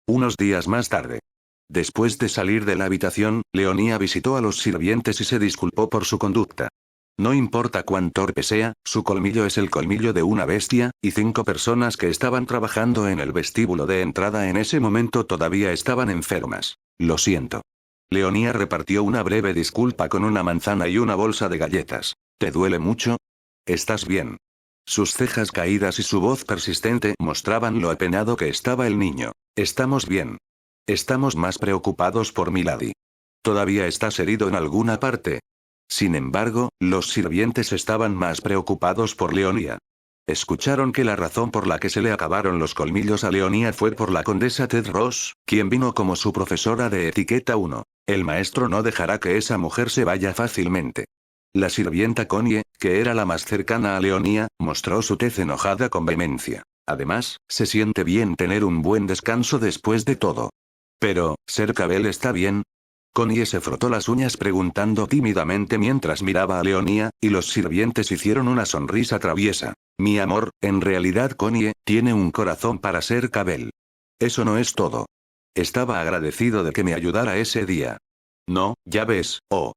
Unos días más tarde. Después de salir de la habitación, Leonía visitó a los sirvientes y se disculpó por su conducta. No importa cuán torpe sea, su colmillo es el colmillo de una bestia, y 5 personas que estaban trabajando en el vestíbulo de entrada en ese momento todavía estaban enfermas. Lo siento. Leonía repartió una breve disculpa con una manzana y una bolsa de galletas. ¿Te duele mucho? ¿Estás bien? Sus cejas caídas y su voz persistente mostraban lo apenado que estaba el niño. Estamos bien. Estamos más preocupados por Milady. ¿Todavía estás herido en alguna parte? Sin embargo, los sirvientes estaban más preocupados por Leonía. Escucharon que la razón por la que se le acabaron los colmillos a Leonía fue por la condesa Ted Ross, quien vino como su profesora de etiqueta 1. El maestro no dejará que esa mujer se vaya fácilmente. La sirvienta Connie, que era la más cercana a Leonía, mostró su tez enojada con vehemencia. Además, se siente bien tener un buen descanso después de todo. Pero, ¿Ser Cabell está bien? Connie se frotó las uñas preguntando tímidamente mientras miraba a Leonía, y los sirvientes hicieron una sonrisa traviesa. Mi amor, en realidad Connie tiene un corazón para Ser Cabell. Eso no es todo. Estaba agradecido de que me ayudara ese día. No, ya ves, oh.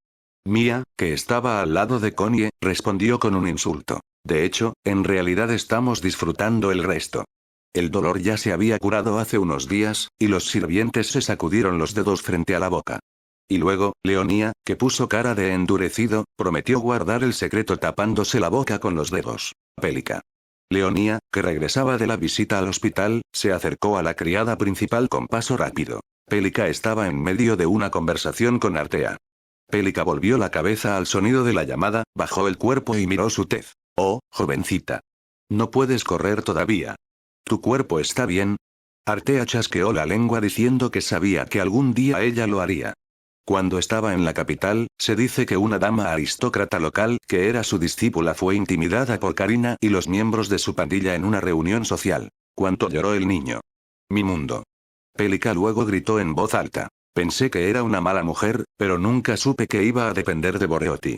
Mia, que estaba al lado de Connie, respondió con un insulto. De hecho, en realidad estamos disfrutando el resto. El dolor ya se había curado hace unos días, y los sirvientes se sacudieron los dedos frente a la boca. Y luego, Leonía, que puso cara de endurecido, prometió guardar el secreto tapándose la boca con los dedos. Pélica. Leonía, que regresaba de la visita al hospital, se acercó a la criada principal con paso rápido. Pélica estaba en medio de una conversación con Artea. Pélica volvió la cabeza al sonido de la llamada, bajó el cuerpo y miró su tez. Oh, jovencita. No puedes correr todavía. ¿Tu cuerpo está bien? Artea chasqueó la lengua diciendo que sabía que algún día ella lo haría. Cuando estaba en la capital, se dice que una dama aristócrata local, que era su discípula, fue intimidada por Karina y los miembros de su pandilla en una reunión social. ¿Cuánto lloró el niño? Mi mundo. Pélica luego gritó en voz alta. Pensé que era una mala mujer, pero nunca supe que iba a depender de Boreotti.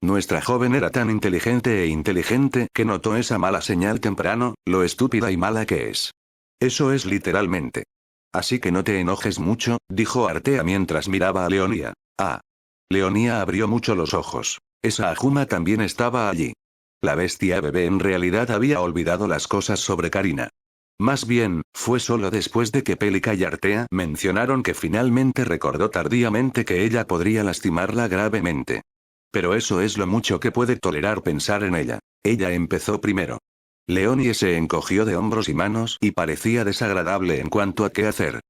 Nuestra joven era tan inteligente que notó esa mala señal temprano, lo estúpida y mala que es. Eso es literalmente. Así que no te enojes mucho, dijo Artea mientras miraba a Leonía. Ah. Leonía abrió mucho los ojos. Esa Ajuma también estaba allí. La bestia bebé en realidad había olvidado las cosas sobre Karina. Más bien, fue solo después de que Pélica y Artea mencionaron que finalmente recordó tardíamente que ella podría lastimarla gravemente. Pero eso es lo mucho que puede tolerar pensar en ella. Ella empezó primero. Leonie se encogió de hombros y manos y parecía desagradable en cuanto a qué hacer.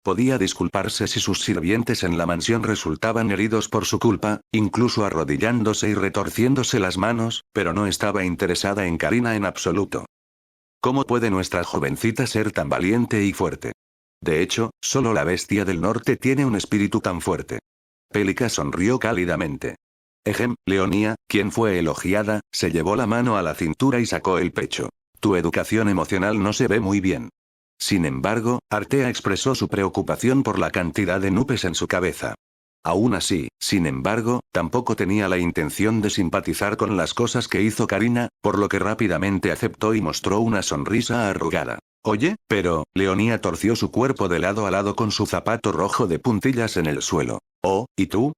Podía disculparse si sus sirvientes en la mansión resultaban heridos por su culpa, incluso arrodillándose y retorciéndose las manos, pero no estaba interesada en Karina en absoluto. ¿Cómo puede nuestra jovencita ser tan valiente y fuerte? De hecho, solo la bestia del norte tiene un espíritu tan fuerte. Pélica sonrió cálidamente. Leonía, quien fue elogiada, se llevó la mano a la cintura y sacó el pecho. Tu educación emocional no se ve muy bien. Sin embargo, Artea expresó su preocupación por la cantidad de nubes en su cabeza. Aún así, sin embargo, tampoco tenía la intención de simpatizar con las cosas que hizo Karina, por lo que rápidamente aceptó y mostró una sonrisa arrugada. Oye, pero, Leonía torció su cuerpo de lado a lado con su zapato rojo de puntillas en el suelo. Oh, ¿y tú?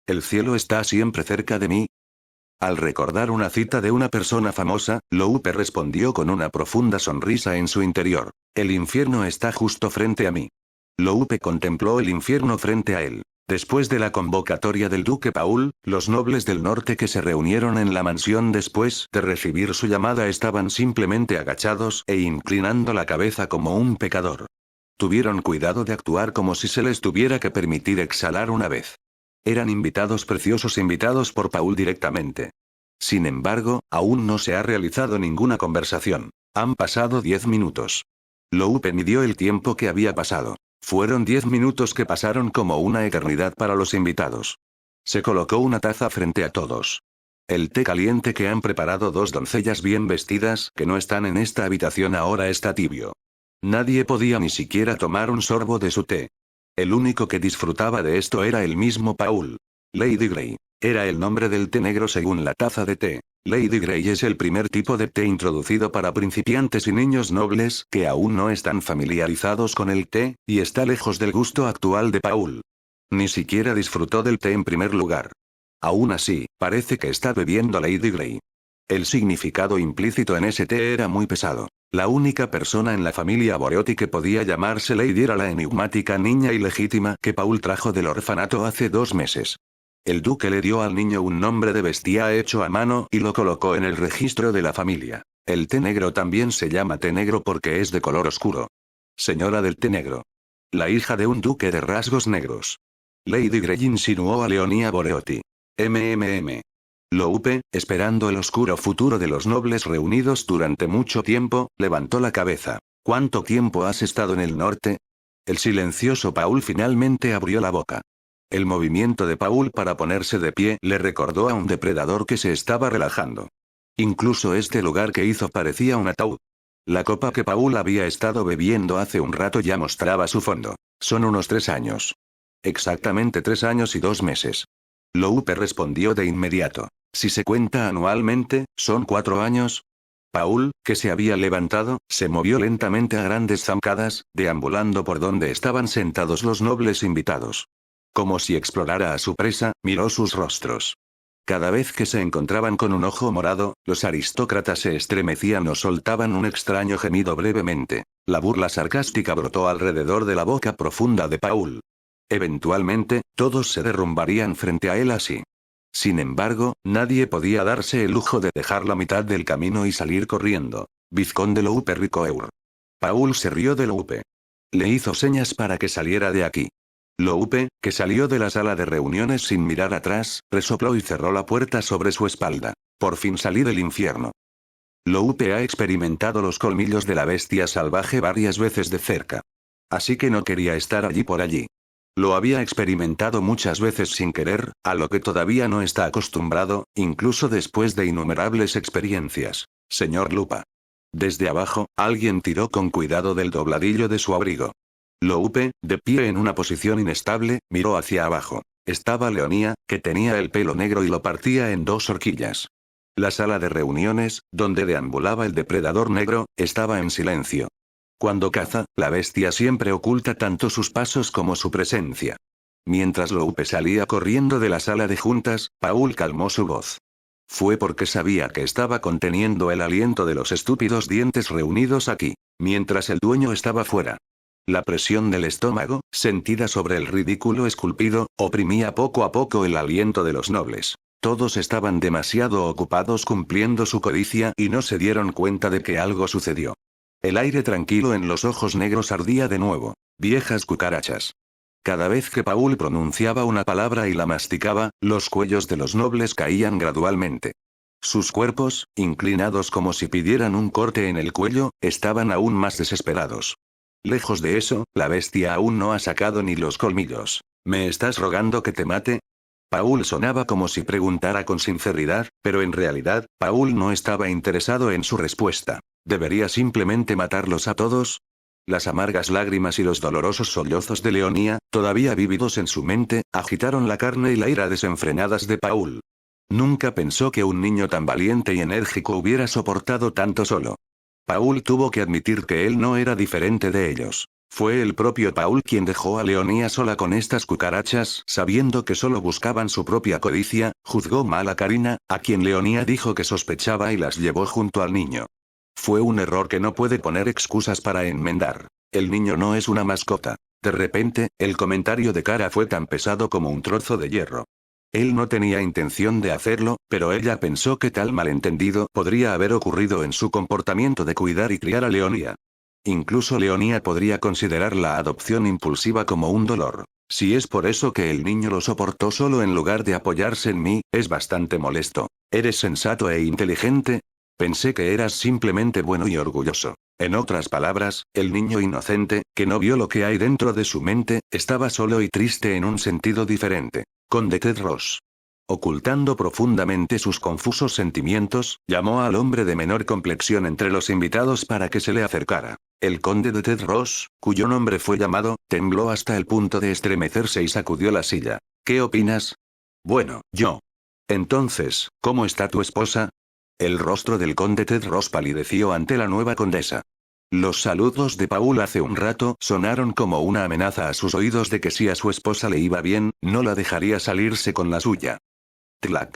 ¿El cielo está siempre cerca de mí? Al recordar una cita de una persona famosa, Loupe respondió con una profunda sonrisa en su interior. El infierno está justo frente a mí. Loupe contempló el infierno frente a él. Después de la convocatoria del duque Paul, los nobles del norte que se reunieron en la mansión después de recibir su llamada estaban simplemente agachados e inclinando la cabeza como un pecador. Tuvieron cuidado de actuar como si se les tuviera que permitir exhalar una vez. Eran invitados preciosos invitados por Paul directamente. Sin embargo, aún no se ha realizado ninguna conversación. Han pasado 10 minutos. Loupe midió el tiempo que había pasado. Fueron 10 minutos que pasaron como una eternidad para los invitados. Se colocó una taza frente a todos. El té caliente que han preparado 2 doncellas bien vestidas que no están en esta habitación ahora está tibio. Nadie podía ni siquiera tomar un sorbo de su té. El único que disfrutaba de esto era el mismo Paul. Lady Grey. Era el nombre del té negro según la taza de té. Lady Grey es el primer tipo de té introducido para principiantes y niños nobles que aún no están familiarizados con el té, y está lejos del gusto actual de Paul. Ni siquiera disfrutó del té en primer lugar. Aún así, parece que está bebiendo Lady Grey. El significado implícito en ese té era muy pesado. La única persona en la familia Boreotti que podía llamarse Lady era la enigmática niña ilegítima que Paul trajo del orfanato hace 2 meses. El duque le dio al niño un nombre de bestia hecho a mano y lo colocó en el registro de la familia. El té negro también se llama té negro porque es de color oscuro. Señora del té negro. La hija de un duque de rasgos negros. Lady Grey insinuó a Leonia Boreotti. Loupe, esperando el oscuro futuro de los nobles reunidos durante mucho tiempo, levantó la cabeza. ¿Cuánto tiempo has estado en el norte? El silencioso Paul finalmente abrió la boca. El movimiento de Paul para ponerse de pie le recordó a un depredador que se estaba relajando. Incluso este lugar que hizo parecía un ataúd. La copa que Paul había estado bebiendo hace un rato ya mostraba su fondo. Son unos 3 años. Exactamente 3 años y 2 meses. Loupe respondió de inmediato. Si se cuenta anualmente, son 4 años. Paul, que se había levantado, se movió lentamente a grandes zancadas, deambulando por donde estaban sentados los nobles invitados. Como si explorara a su presa, miró sus rostros. Cada vez que se encontraban con un ojo morado, los aristócratas se estremecían o soltaban un extraño gemido brevemente. La burla sarcástica brotó alrededor de la boca profunda de Paul. Eventualmente, todos se derrumbarían frente a él así. Sin embargo, nadie podía darse el lujo de dejar la mitad del camino y salir corriendo. Vizconde Loupe Ricoeur. Paul se rió de Loupe. Le hizo señas para que saliera de aquí. Loupe, que salió de la sala de reuniones sin mirar atrás, resopló y cerró la puerta sobre su espalda. Por fin salí del infierno. Loupe ha experimentado los colmillos de la bestia salvaje varias veces de cerca. Así que no quería estar allí por allí. Lo había experimentado muchas veces sin querer, a lo que todavía no está acostumbrado, incluso después de innumerables experiencias. Señor Lupa. Desde abajo, alguien tiró con cuidado del dobladillo de su abrigo. Loupe, de pie en una posición inestable, miró hacia abajo. Estaba Leonia, que tenía el pelo negro y lo partía en 2 horquillas. La sala de reuniones, donde deambulaba el depredador negro, estaba en silencio. Cuando caza, la bestia siempre oculta tanto sus pasos como su presencia. Mientras Loupe salía corriendo de la sala de juntas, Paul calmó su voz. Fue porque sabía que estaba conteniendo el aliento de los estúpidos dientes reunidos aquí, mientras el dueño estaba fuera. La presión del estómago, sentida sobre el ridículo esculpido, oprimía poco a poco el aliento de los nobles. Todos estaban demasiado ocupados cumpliendo su codicia y no se dieron cuenta de que algo sucedió. El aire tranquilo en los ojos negros ardía de nuevo. Viejas cucarachas. Cada vez que Paul pronunciaba una palabra y la masticaba, los cuellos de los nobles caían gradualmente. Sus cuerpos, inclinados como si pidieran un corte en el cuello, estaban aún más desesperados. Lejos de eso, la bestia aún no ha sacado ni los colmillos. ¿Me estás rogando que te mate? Paul sonaba como si preguntara con sinceridad, pero en realidad, Paul no estaba interesado en su respuesta. ¿Debería simplemente matarlos a todos? Las amargas lágrimas y los dolorosos sollozos de Leonia, todavía vívidos en su mente, agitaron la carne y la ira desenfrenadas de Paul. Nunca pensó que un niño tan valiente y enérgico hubiera soportado tanto solo. Paul tuvo que admitir que él no era diferente de ellos. Fue el propio Paul quien dejó a Leonia sola con estas cucarachas, sabiendo que solo buscaban su propia codicia, juzgó mal a Karina, a quien Leonia dijo que sospechaba y las llevó junto al niño. Fue un error que no puede poner excusas para enmendar. El niño no es una mascota. De repente, el comentario de Kara fue tan pesado como un trozo de hierro. Él no tenía intención de hacerlo, pero ella pensó que tal malentendido podría haber ocurrido en su comportamiento de cuidar y criar a Leonia. Incluso Leonia podría considerar la adopción impulsiva como un dolor. Si es por eso que el niño lo soportó solo en lugar de apoyarse en mí, es bastante molesto. ¿Eres sensato e inteligente? Pensé que eras simplemente bueno y orgulloso. En otras palabras, el niño inocente, que no vio lo que hay dentro de su mente, estaba solo y triste en un sentido diferente. Conde Ted Ross. Ocultando profundamente sus confusos sentimientos, llamó al hombre de menor complexión entre los invitados para que se le acercara. El conde de Ted Ross, cuyo nombre fue llamado, tembló hasta el punto de estremecerse y sacudió la silla. ¿Qué opinas? Bueno, yo. Entonces, ¿cómo está tu esposa? El rostro del conde Ted Ross palideció ante la nueva condesa. Los saludos de Paul hace un rato sonaron como una amenaza a sus oídos de que si a su esposa le iba bien, no la dejaría salirse con la suya. Tlac.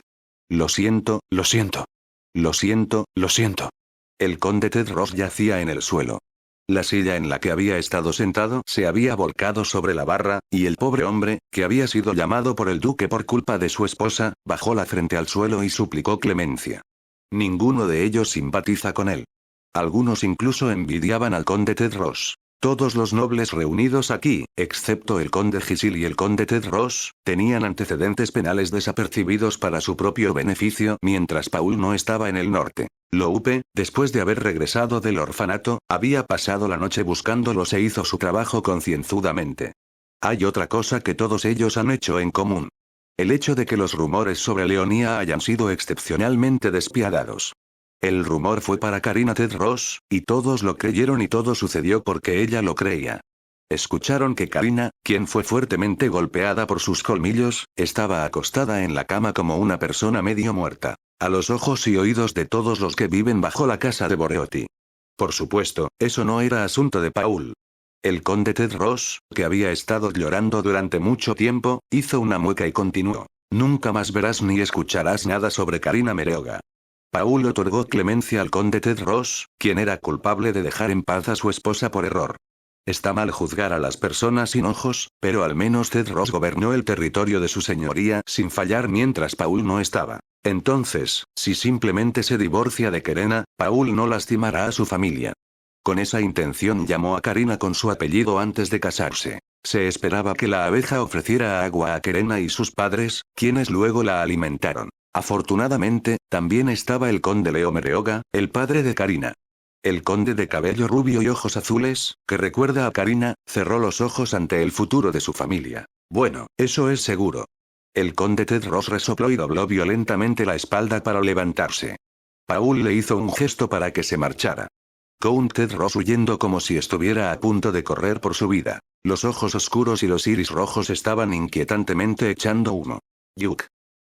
Lo siento, lo siento. Lo siento, lo siento. El conde Ted Ross yacía en el suelo. La silla en la que había estado sentado se había volcado sobre la barra, y el pobre hombre, que había sido llamado por el duque por culpa de su esposa, bajó la frente al suelo y suplicó clemencia. Ninguno de ellos simpatiza con él. Algunos incluso envidiaban al conde Ted Ross. Todos los nobles reunidos aquí, excepto el conde Gisil y el conde Ted Ross, tenían antecedentes penales desapercibidos para su propio beneficio mientras Paul no estaba en el norte. Loupe, después de haber regresado del orfanato, había pasado la noche buscándolos e hizo su trabajo concienzudamente. Hay otra cosa que todos ellos han hecho en común. El hecho de que los rumores sobre Leonía hayan sido excepcionalmente despiadados. El rumor fue para Karina Ted Ross, y todos lo creyeron y todo sucedió porque ella lo creía. Escucharon que Karina, quien fue fuertemente golpeada por sus colmillos, estaba acostada en la cama como una persona medio muerta, a los ojos y oídos de todos los que viven bajo la casa de Boreotti. Por supuesto, eso no era asunto de Paul. El conde Ted Ross, que había estado llorando durante mucho tiempo, hizo una mueca y continuó. Nunca más verás ni escucharás nada sobre Karina Mereoga. Paul otorgó clemencia al conde Ted Ross, quien era culpable de dejar en paz a su esposa por error. Está mal juzgar a las personas sin ojos, pero al menos Ted Ross gobernó el territorio de su señoría sin fallar mientras Paul no estaba. Entonces, si simplemente se divorcia de Karina, Paul no lastimará a su familia. Con esa intención llamó a Karina con su apellido antes de casarse. Se esperaba que la abeja ofreciera agua a Karina y sus padres, quienes luego la alimentaron. Afortunadamente, también estaba el conde Leo Mereoga, el padre de Karina. El conde de cabello rubio y ojos azules, que recuerda a Karina, cerró los ojos ante el futuro de su familia. Bueno, eso es seguro. El conde Ted Ross resopló y dobló violentamente la espalda para levantarse. Paul le hizo un gesto para que se marchara. Count Ted Ross huyendo como si estuviera a punto de correr por su vida. Los ojos oscuros y los iris rojos estaban inquietantemente echando humo. Yuk.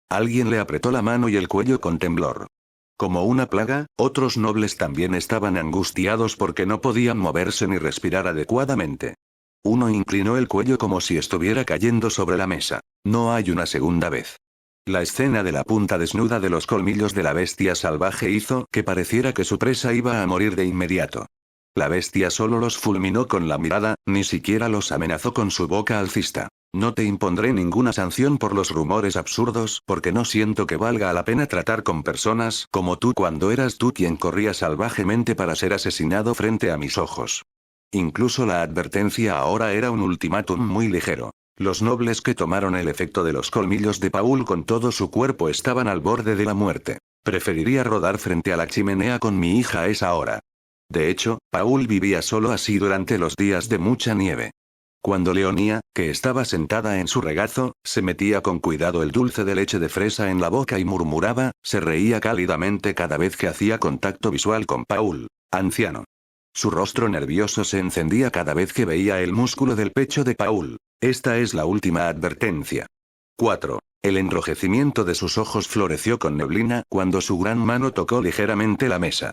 Alguien le apretó la mano y el cuello con temblor. Como una plaga, otros nobles también estaban angustiados porque no podían moverse ni respirar adecuadamente. Uno inclinó el cuello como si estuviera cayendo sobre la mesa. No hay una segunda vez. La escena de la punta desnuda de los colmillos de la bestia salvaje hizo que pareciera que su presa iba a morir de inmediato. La bestia solo los fulminó con la mirada, ni siquiera los amenazó con su boca alcista. No te impondré ninguna sanción por los rumores absurdos porque no siento que valga la pena tratar con personas como tú cuando eras tú quien corría salvajemente para ser asesinado frente a mis ojos. Incluso la advertencia ahora era un ultimátum muy ligero. Los nobles que tomaron el efecto de los colmillos de Paul con todo su cuerpo estaban al borde de la muerte. Preferiría rodar frente a la chimenea con mi hija a esa hora. De hecho, Paul vivía solo así durante los días de mucha nieve. Cuando Leonía, que estaba sentada en su regazo, se metía con cuidado el dulce de leche de fresa en la boca y murmuraba, se reía cálidamente cada vez que hacía contacto visual con Paul, anciano. Su rostro nervioso se encendía cada vez que veía el músculo del pecho de Paul. Esta es la última advertencia. 4. El enrojecimiento de sus ojos floreció con neblina cuando su gran mano tocó ligeramente la mesa.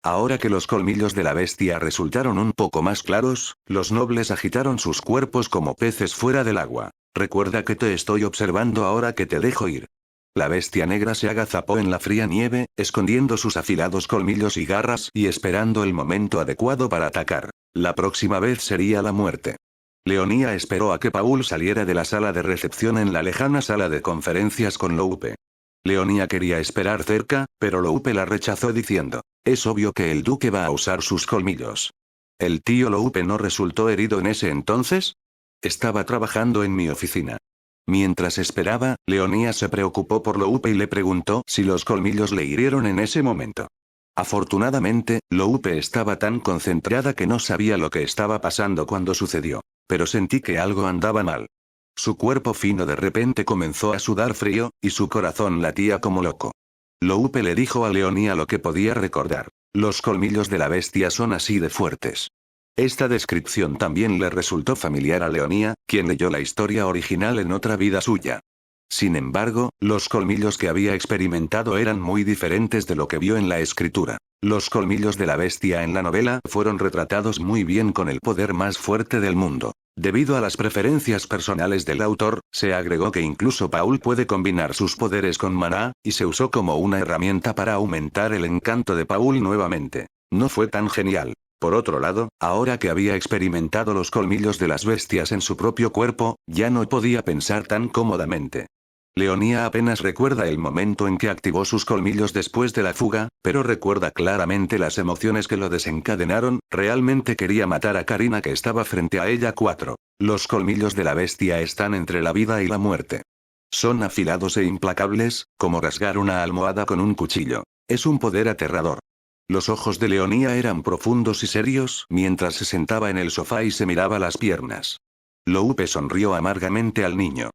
Ahora que los colmillos de la bestia resultaron un poco más claros, los nobles agitaron sus cuerpos como peces fuera del agua. Recuerda que te estoy observando ahora que te dejo ir. La bestia negra se agazapó en la fría nieve, escondiendo sus afilados colmillos y garras y esperando el momento adecuado para atacar. La próxima vez sería la muerte. Leonía esperó a que Paul saliera de la sala de recepción en la lejana sala de conferencias con Loupe. Leonía quería esperar cerca, pero Loupe la rechazó diciendo, es obvio que el duque va a usar sus colmillos. ¿El tío Loupe no resultó herido en ese entonces? Estaba trabajando en mi oficina. Mientras esperaba, Leonía se preocupó por Loupe y le preguntó si los colmillos le hirieron en ese momento. Afortunadamente, Loupe estaba tan concentrada que no sabía lo que estaba pasando cuando sucedió. Pero sentí que algo andaba mal. Su cuerpo fino de repente comenzó a sudar frío, y su corazón latía como loco. Loupe le dijo a Leonía lo que podía recordar. Los colmillos de la bestia son así de fuertes. Esta descripción también le resultó familiar a Leonía, quien leyó la historia original en otra vida suya. Sin embargo, los colmillos que había experimentado eran muy diferentes de lo que vio en la escritura. Los colmillos de la bestia en la novela fueron retratados muy bien con el poder más fuerte del mundo. Debido a las preferencias personales del autor, se agregó que incluso Paul puede combinar sus poderes con maná, y se usó como una herramienta para aumentar el encanto de Paul nuevamente. No fue tan genial. Por otro lado, ahora que había experimentado los colmillos de las bestias en su propio cuerpo, ya no podía pensar tan cómodamente. Leonía apenas recuerda el momento en que activó sus colmillos después de la fuga, pero recuerda claramente las emociones que lo desencadenaron. Realmente quería matar a Karina que estaba frente a ella. 4. Los colmillos de la bestia están entre la vida y la muerte. Son afilados e implacables, como rasgar una almohada con un cuchillo. Es un poder aterrador. Los ojos de Leonía eran profundos y serios mientras se sentaba en el sofá y se miraba las piernas. Loupe sonrió amargamente al niño.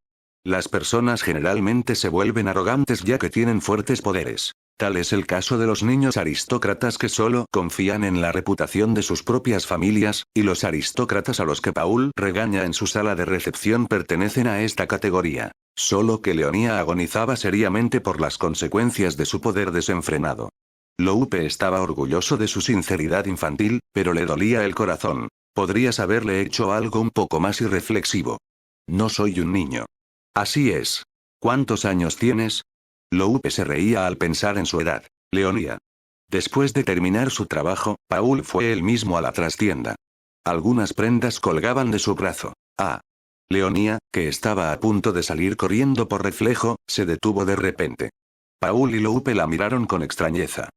Las personas generalmente se vuelven arrogantes ya que tienen fuertes poderes. Tal es el caso de los niños aristócratas que solo confían en la reputación de sus propias familias, y los aristócratas a los que Paul regaña en su sala de recepción pertenecen a esta categoría. Solo que Leonía agonizaba seriamente por las consecuencias de su poder desenfrenado. Loupe estaba orgulloso de su sinceridad infantil, pero le dolía el corazón. Podrías haberle hecho algo un poco más irreflexivo. No soy un niño. Así es. ¿Cuántos años tienes? Loupe se reía al pensar en su edad. Leonía. Después de terminar su trabajo, Paul fue él mismo a la trastienda. Algunas prendas colgaban de su brazo. Ah. Leonía, que estaba a punto de salir corriendo por reflejo, se detuvo de repente. Paul y Loupe la miraron con extrañeza.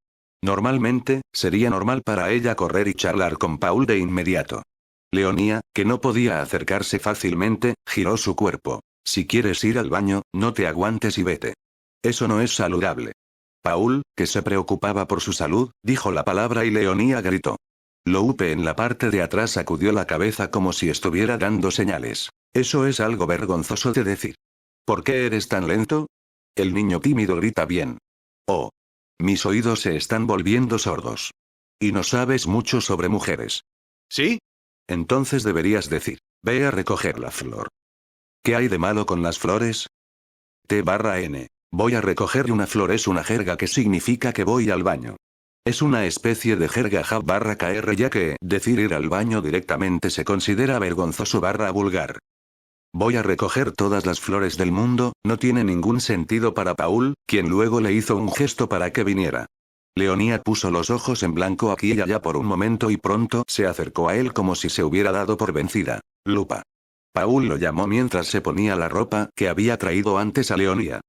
Normalmente, sería normal para ella correr y charlar con Paul de inmediato. Leonía, que no podía acercarse fácilmente, giró su cuerpo. Si quieres ir al baño, no te aguantes y vete. Eso no es saludable. Paul, que se preocupaba por su salud, dijo la palabra y Leonía gritó. Loupe en la parte de atrás sacudió la cabeza como si estuviera dando señales. Eso es algo vergonzoso de decir. ¿Por qué eres tan lento? El niño tímido grita bien. Oh. Mis oídos se están volviendo sordos. Y no sabes mucho sobre mujeres. ¿Sí? Entonces deberías decir, ve a recoger la flor. ¿Qué hay de malo con las flores? T/N. Voy a recoger una flor es una jerga que significa que voy al baño. Es una especie de jerga J/KR ya que decir ir al baño directamente se considera vergonzoso/vulgar. Voy a recoger todas las flores del mundo, no tiene ningún sentido para Paul, quien luego le hizo un gesto para que viniera. Leonía puso los ojos en blanco aquí y allá por un momento y pronto se acercó a él como si se hubiera dado por vencida. Lupa. Paul lo llamó mientras se ponía la ropa que había traído antes a Leonía.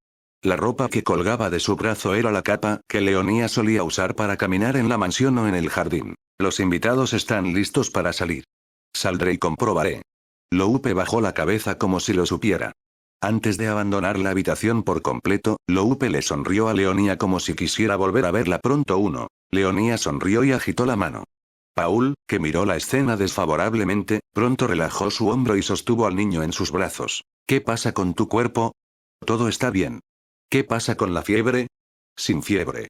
La ropa que colgaba de su brazo era la capa que Leonía solía usar para caminar en la mansión o en el jardín. Los invitados están listos para salir. Saldré y comprobaré. Loupe bajó la cabeza como si lo supiera. Antes de abandonar la habitación por completo, Loupe le sonrió a Leonía como si quisiera volver a verla pronto. Leonía sonrió y agitó la mano. Paul, que miró la escena desfavorablemente, pronto relajó su hombro y sostuvo al niño en sus brazos. ¿Qué pasa con tu cuerpo? Todo está bien. ¿Qué pasa con la fiebre? Sin fiebre.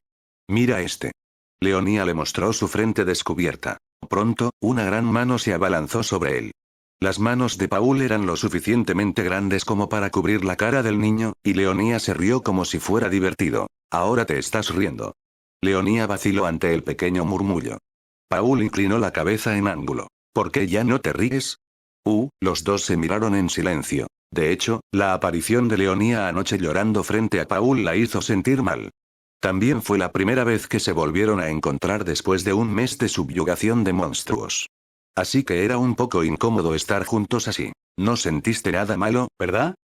Mira este. Leonía le mostró su frente descubierta. Pronto, una gran mano se abalanzó sobre él. Las manos de Paul eran lo suficientemente grandes como para cubrir la cara del niño, y Leonía se rió como si fuera divertido. Ahora te estás riendo. Leonía vaciló ante el pequeño murmullo. Paul inclinó la cabeza en ángulo. ¿Por qué ya no te ríes? Los dos se miraron en silencio. De hecho, la aparición de Leonía anoche llorando frente a Paul la hizo sentir mal. También fue la primera vez que se volvieron a encontrar después de un mes de subyugación de monstruos. Así que era un poco incómodo estar juntos así. No sentiste nada malo, ¿verdad?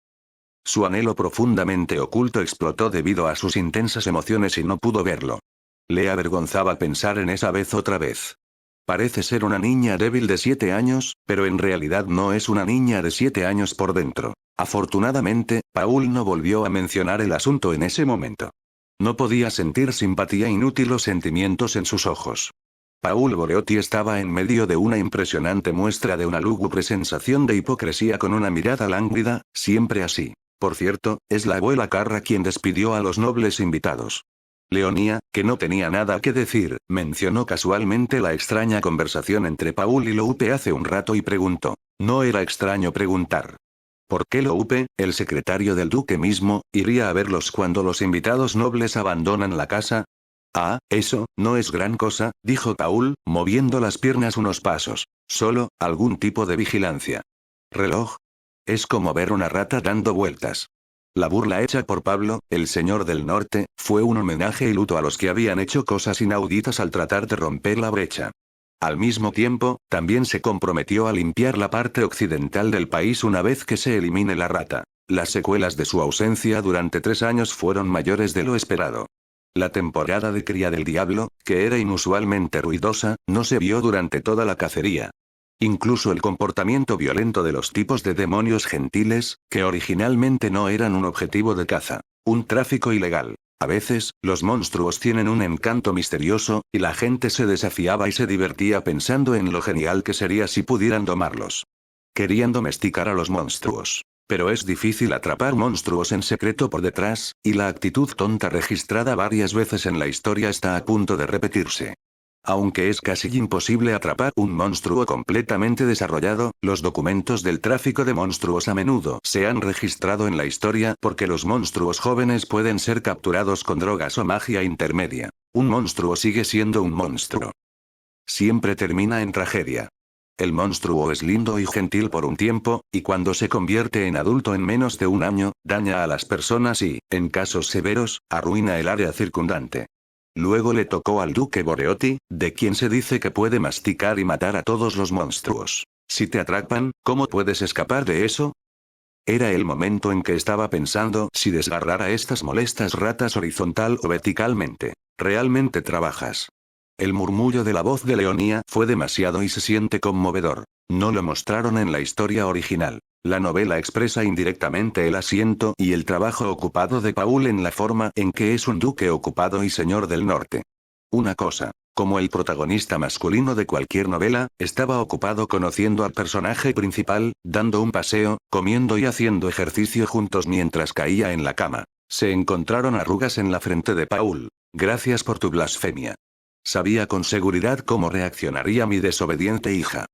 Su anhelo profundamente oculto explotó debido a sus intensas emociones y no pudo verlo. Le avergonzaba pensar en esa vez otra vez. Parece ser una niña débil de 7 años, pero en realidad no es una niña de 7 años por dentro. Afortunadamente, Paul no volvió a mencionar el asunto en ese momento. No podía sentir simpatía inútil o sentimientos en sus ojos. Paul Boreotti estaba en medio de una impresionante muestra de una lúgubre sensación de hipocresía con una mirada lánguida, siempre así. Por cierto, es la abuela Carra quien despidió a los nobles invitados. Leonía, que no tenía nada que decir, mencionó casualmente la extraña conversación entre Paul y Loupe hace un rato y preguntó. No era extraño preguntar. ¿Por qué Loupe, el secretario del duque mismo, iría a verlos cuando los invitados nobles abandonan la casa? Ah, eso, no es gran cosa, dijo Paul, moviendo las piernas unos pasos. Solo, algún tipo de vigilancia. ¿Reloj? Es como ver una rata dando vueltas. La burla hecha por Pablo, el señor del norte, fue un homenaje y luto a los que habían hecho cosas inauditas al tratar de romper la brecha. Al mismo tiempo, también se comprometió a limpiar la parte occidental del país una vez que se elimine la rata. Las secuelas de su ausencia durante 3 años fueron mayores de lo esperado. La temporada de cría del diablo, que era inusualmente ruidosa, no se vio durante toda la cacería. Incluso el comportamiento violento de los tipos de demonios gentiles, que originalmente no eran un objetivo de caza. Un tráfico ilegal. A veces, los monstruos tienen un encanto misterioso, y la gente se desafiaba y se divertía pensando en lo genial que sería si pudieran domarlos. Querían domesticar a los monstruos. Pero es difícil atrapar monstruos en secreto por detrás, y la actitud tonta registrada varias veces en la historia está a punto de repetirse. Aunque es casi imposible atrapar un monstruo completamente desarrollado, los documentos del tráfico de monstruos a menudo se han registrado en la historia porque los monstruos jóvenes pueden ser capturados con drogas o magia intermedia. Un monstruo sigue siendo un monstruo. Siempre termina en tragedia. El monstruo es lindo y gentil por un tiempo, y cuando se convierte en adulto en menos de un año, daña a las personas y, en casos severos, arruina el área circundante. Luego le tocó al duque Boreotti, de quien se dice que puede masticar y matar a todos los monstruos. Si te atrapan, ¿cómo puedes escapar de eso? Era el momento en que estaba pensando si desgarrar a estas molestas ratas horizontal o verticalmente. ¿Realmente trabajas? El murmullo de la voz de Leonía fue demasiado y se siente conmovedor. No lo mostraron en la historia original. La novela expresa indirectamente el asiento y el trabajo ocupado de Paul en la forma en que es un duque ocupado y señor del norte. Una cosa, como el protagonista masculino de cualquier novela, estaba ocupado conociendo al personaje principal, dando un paseo, comiendo y haciendo ejercicio juntos mientras caía en la cama. Se encontraron arrugas en la frente de Paul. Gracias por tu blasfemia. Sabía con seguridad cómo reaccionaría mi desobediente hija.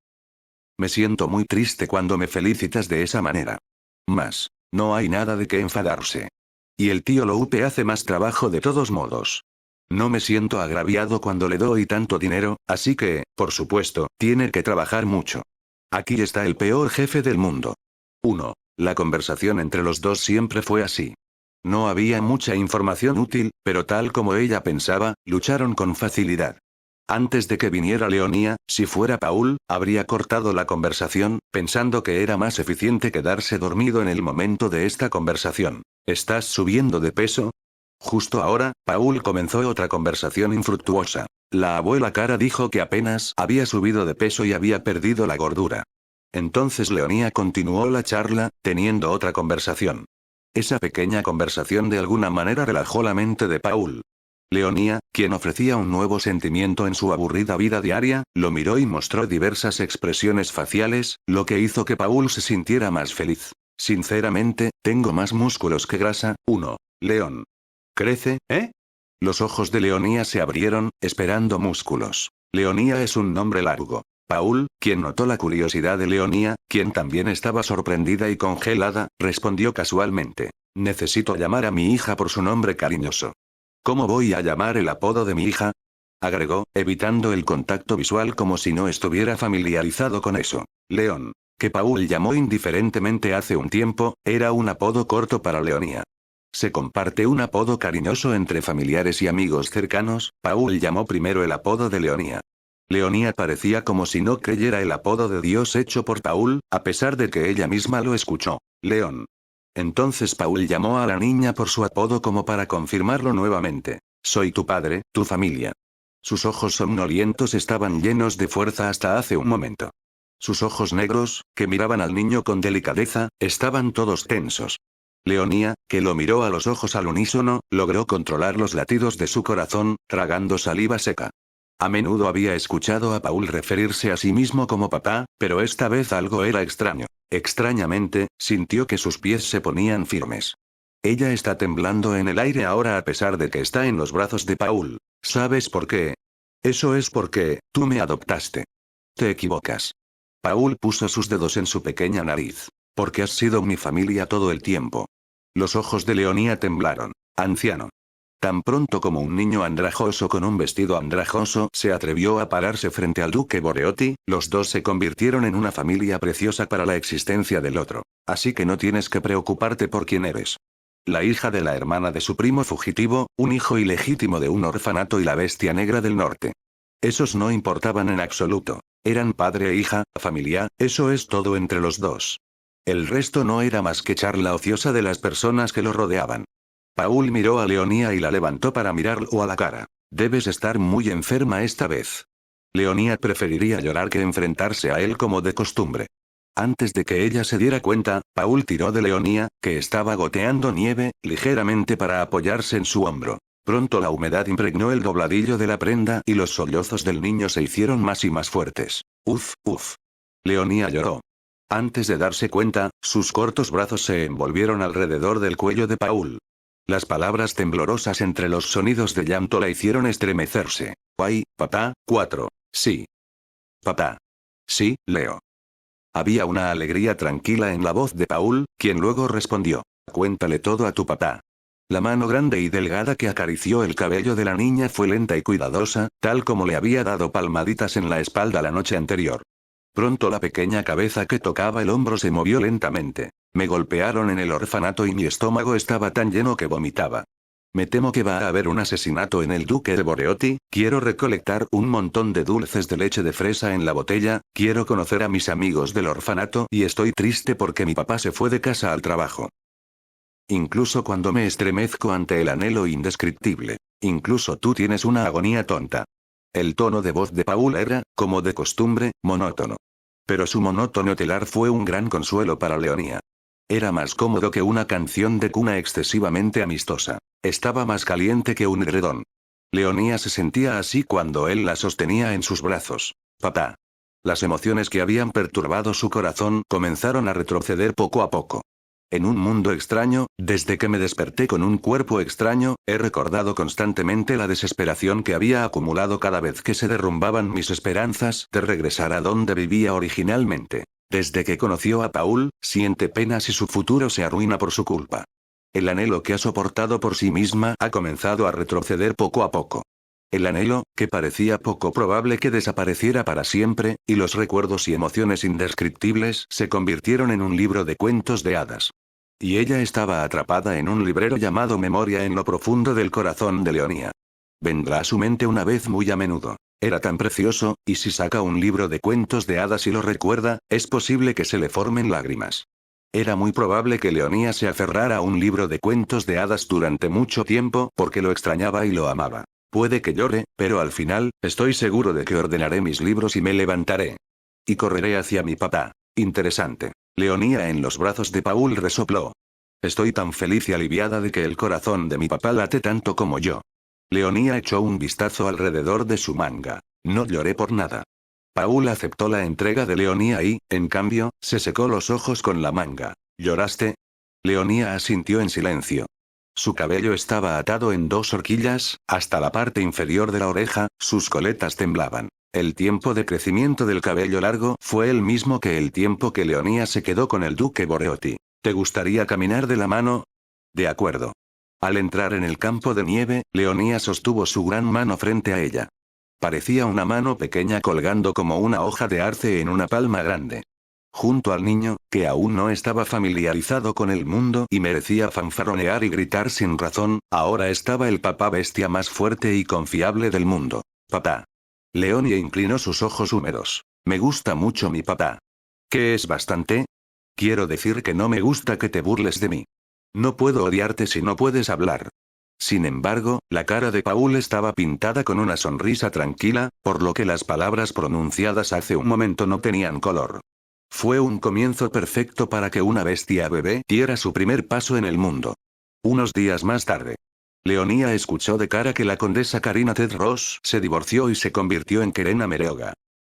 Me siento muy triste cuando me felicitas de esa manera. Mas, no hay nada de qué enfadarse. Y el tío Loupe hace más trabajo de todos modos. No me siento agraviado cuando le doy tanto dinero, así que, por supuesto, tiene que trabajar mucho. Aquí está el peor jefe del mundo. 1. La conversación entre los dos siempre fue así. No había mucha información útil, pero tal como ella pensaba, lucharon con facilidad. Antes de que viniera Leonía, si fuera Paul, habría cortado la conversación, pensando que era más eficiente quedarse dormido en el momento de esta conversación. ¿Estás subiendo de peso? Justo ahora, Paul comenzó otra conversación infructuosa. La abuela Cara dijo que apenas había subido de peso y había perdido la gordura. Entonces Leonía continuó la charla, teniendo otra conversación. Esa pequeña conversación de alguna manera relajó la mente de Paul. Leonía, quien ofrecía un nuevo sentimiento en su aburrida vida diaria, lo miró y mostró diversas expresiones faciales, lo que hizo que Paul se sintiera más feliz. Sinceramente, tengo más músculos que grasa. 1. León. ¿Crece, eh? Los ojos de Leonía se abrieron, esperando músculos. Leonía es un nombre largo. Paul, quien notó la curiosidad de Leonía, quien también estaba sorprendida y congelada, respondió casualmente. Necesito llamar a mi hija por su nombre cariñoso. ¿Cómo voy a llamar el apodo de mi hija? Agregó, evitando el contacto visual como si no estuviera familiarizado con eso. León, que Paul llamó indiferentemente hace un tiempo, era un apodo corto para Leonía. Se comparte un apodo cariñoso entre familiares y amigos cercanos. Paul llamó primero el apodo de Leonía. Leonía parecía como si no creyera el apodo de Dios hecho por Paul, a pesar de que ella misma lo escuchó. León. Entonces Paul llamó a la niña por su apodo como para confirmarlo nuevamente. Soy tu padre, tu familia. Sus ojos somnolientos estaban llenos de fuerza hasta hace un momento. Sus ojos negros, que miraban al niño con delicadeza, estaban todos tensos. Leonía, que lo miró a los ojos al unísono, logró controlar los latidos de su corazón, tragando saliva seca. A menudo había escuchado a Paul referirse a sí mismo como papá, pero esta vez algo era extraño. Extrañamente, sintió que sus pies se ponían firmes. Ella está temblando en el aire ahora a pesar de que está en los brazos de Paul. ¿Sabes por qué? Eso es porque, tú me adoptaste. Te equivocas. Paul puso sus dedos en su pequeña nariz. Porque has sido mi familia todo el tiempo. Los ojos de Leonía temblaron. Anciano. Tan pronto como un niño andrajoso con un vestido andrajoso se atrevió a pararse frente al duque Boreotti, los dos se convirtieron en una familia preciosa para la existencia del otro. Así que no tienes que preocuparte por quién eres. La hija de la hermana de su primo fugitivo, un hijo ilegítimo de un orfanato y la bestia negra del norte. Esos no importaban en absoluto. Eran padre e hija, familia, eso es todo entre los dos. El resto no era más que charla ociosa de las personas que lo rodeaban. Paul miró a Leonía y la levantó para mirarlo a la cara. Debes estar muy enferma esta vez. Leonía preferiría llorar que enfrentarse a él como de costumbre. Antes de que ella se diera cuenta, Paul tiró de Leonía, que estaba goteando nieve, ligeramente para apoyarse en su hombro. Pronto la humedad impregnó el dobladillo de la prenda y los sollozos del niño se hicieron más y más fuertes. Uf, uf. Leonía lloró. Antes de darse cuenta, sus cortos brazos se envolvieron alrededor del cuello de Paul. Las palabras temblorosas entre los sonidos de llanto la hicieron estremecerse. Ay, papá, 4. Sí. Papá. Sí, Leo. Había una alegría tranquila en la voz de Paul, quien luego respondió. Cuéntale todo a tu papá. La mano grande y delgada que acarició el cabello de la niña fue lenta y cuidadosa, tal como le había dado palmaditas en la espalda la noche anterior. Pronto la pequeña cabeza que tocaba el hombro se movió lentamente. Me golpearon en el orfanato y mi estómago estaba tan lleno que vomitaba. Me temo que va a haber un asesinato en el Duque de Boreotti, quiero recolectar un montón de dulces de leche de fresa en la botella, quiero conocer a mis amigos del orfanato y estoy triste porque mi papá se fue de casa al trabajo. Incluso cuando me estremezco ante el anhelo indescriptible. Incluso tú tienes una agonía tonta. El tono de voz de Paul era, como de costumbre, monótono. Pero su monótono telar fue un gran consuelo para Leonía. Era más cómodo que una canción de cuna excesivamente amistosa. Estaba más caliente que un edredón. Leonía se sentía así cuando él la sostenía en sus brazos. Papá. Las emociones que habían perturbado su corazón comenzaron a retroceder poco a poco. En un mundo extraño, desde que me desperté con un cuerpo extraño, he recordado constantemente la desesperación que había acumulado cada vez que se derrumbaban mis esperanzas de regresar a donde vivía originalmente. Desde que conoció a Paul, siente pena si su futuro se arruina por su culpa. El anhelo que ha soportado por sí misma ha comenzado a retroceder poco a poco. El anhelo, que parecía poco probable que desapareciera para siempre, y los recuerdos y emociones indescriptibles se convirtieron en un libro de cuentos de hadas. Y ella estaba atrapada en un librero llamado Memoria en lo profundo del corazón de Leonía. Vendrá a su mente una vez muy a menudo. Era tan precioso, y si saca un libro de cuentos de hadas y lo recuerda, es posible que se le formen lágrimas. Era muy probable que Leonía se aferrara a un libro de cuentos de hadas durante mucho tiempo porque lo extrañaba y lo amaba. Puede que llore, pero al final, estoy seguro de que ordenaré mis libros y me levantaré. Y correré hacia mi papá. Interesante. Leonía en los brazos de Paul resopló. Estoy tan feliz y aliviada de que el corazón de mi papá late tanto como yo. Leonía echó un vistazo alrededor de su manga. No lloré por nada. Paul aceptó la entrega de Leonía y, en cambio, se secó los ojos con la manga. ¿Lloraste? Leonía asintió en silencio. Su cabello estaba atado en 2 horquillas, hasta la parte inferior de la oreja, sus coletas temblaban. El tiempo de crecimiento del cabello largo fue el mismo que el tiempo que Leonía se quedó con el duque Boreotti. ¿Te gustaría caminar de la mano? De acuerdo. Al entrar en el campo de nieve, Leonía sostuvo su gran mano frente a ella. Parecía una mano pequeña colgando como una hoja de arce en una palma grande. Junto al niño, que aún no estaba familiarizado con el mundo y merecía fanfarronear y gritar sin razón, ahora estaba el papá bestia más fuerte y confiable del mundo. Papá. Leonía inclinó sus ojos húmedos. Me gusta mucho mi papá. ¿Qué es bastante? Quiero decir que no me gusta que te burles de mí. No puedo odiarte si no puedes hablar. Sin embargo, la cara de Paul estaba pintada con una sonrisa tranquila, por lo que las palabras pronunciadas hace un momento no tenían color. Fue un comienzo perfecto para que una bestia bebé diera su primer paso en el mundo. Unos días más tarde. Leonía escuchó de cara que la condesa Karina Tedros se divorció y se convirtió en Kerena Meroga.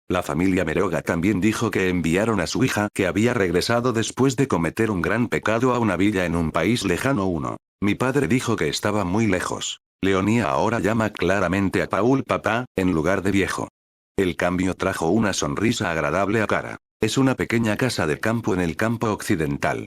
La familia Meroga también dijo que enviaron a su hija que había regresado después de cometer un gran pecado a una villa en un país lejano. Mi padre dijo que estaba muy lejos. Leonía ahora llama claramente a Paul papá, en lugar de viejo. El cambio trajo una sonrisa agradable a cara. Es una pequeña casa de campo en el campo occidental.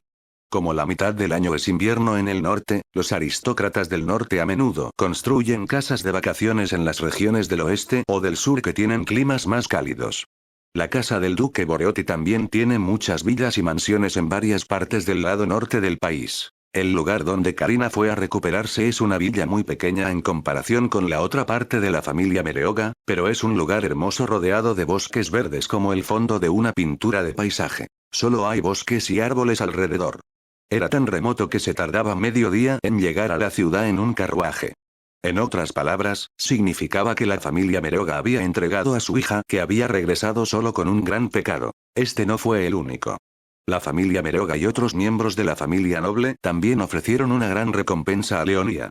Como la mitad del año es invierno en el norte, los aristócratas del norte a menudo construyen casas de vacaciones en las regiones del oeste o del sur que tienen climas más cálidos. La casa del duque Boreotti también tiene muchas villas y mansiones en varias partes del lado norte del país. El lugar donde Karina fue a recuperarse es una villa muy pequeña en comparación con la otra parte de la familia Mereoga, pero es un lugar hermoso rodeado de bosques verdes como el fondo de una pintura de paisaje. Solo hay bosques y árboles alrededor. Era tan remoto que se tardaba medio día en llegar a la ciudad en un carruaje. En otras palabras, significaba que la familia Mereoga había entregado a su hija que había regresado solo con un gran pecado. Este no fue el único. La familia Mereoga y otros miembros de la familia noble también ofrecieron una gran recompensa a Leonía.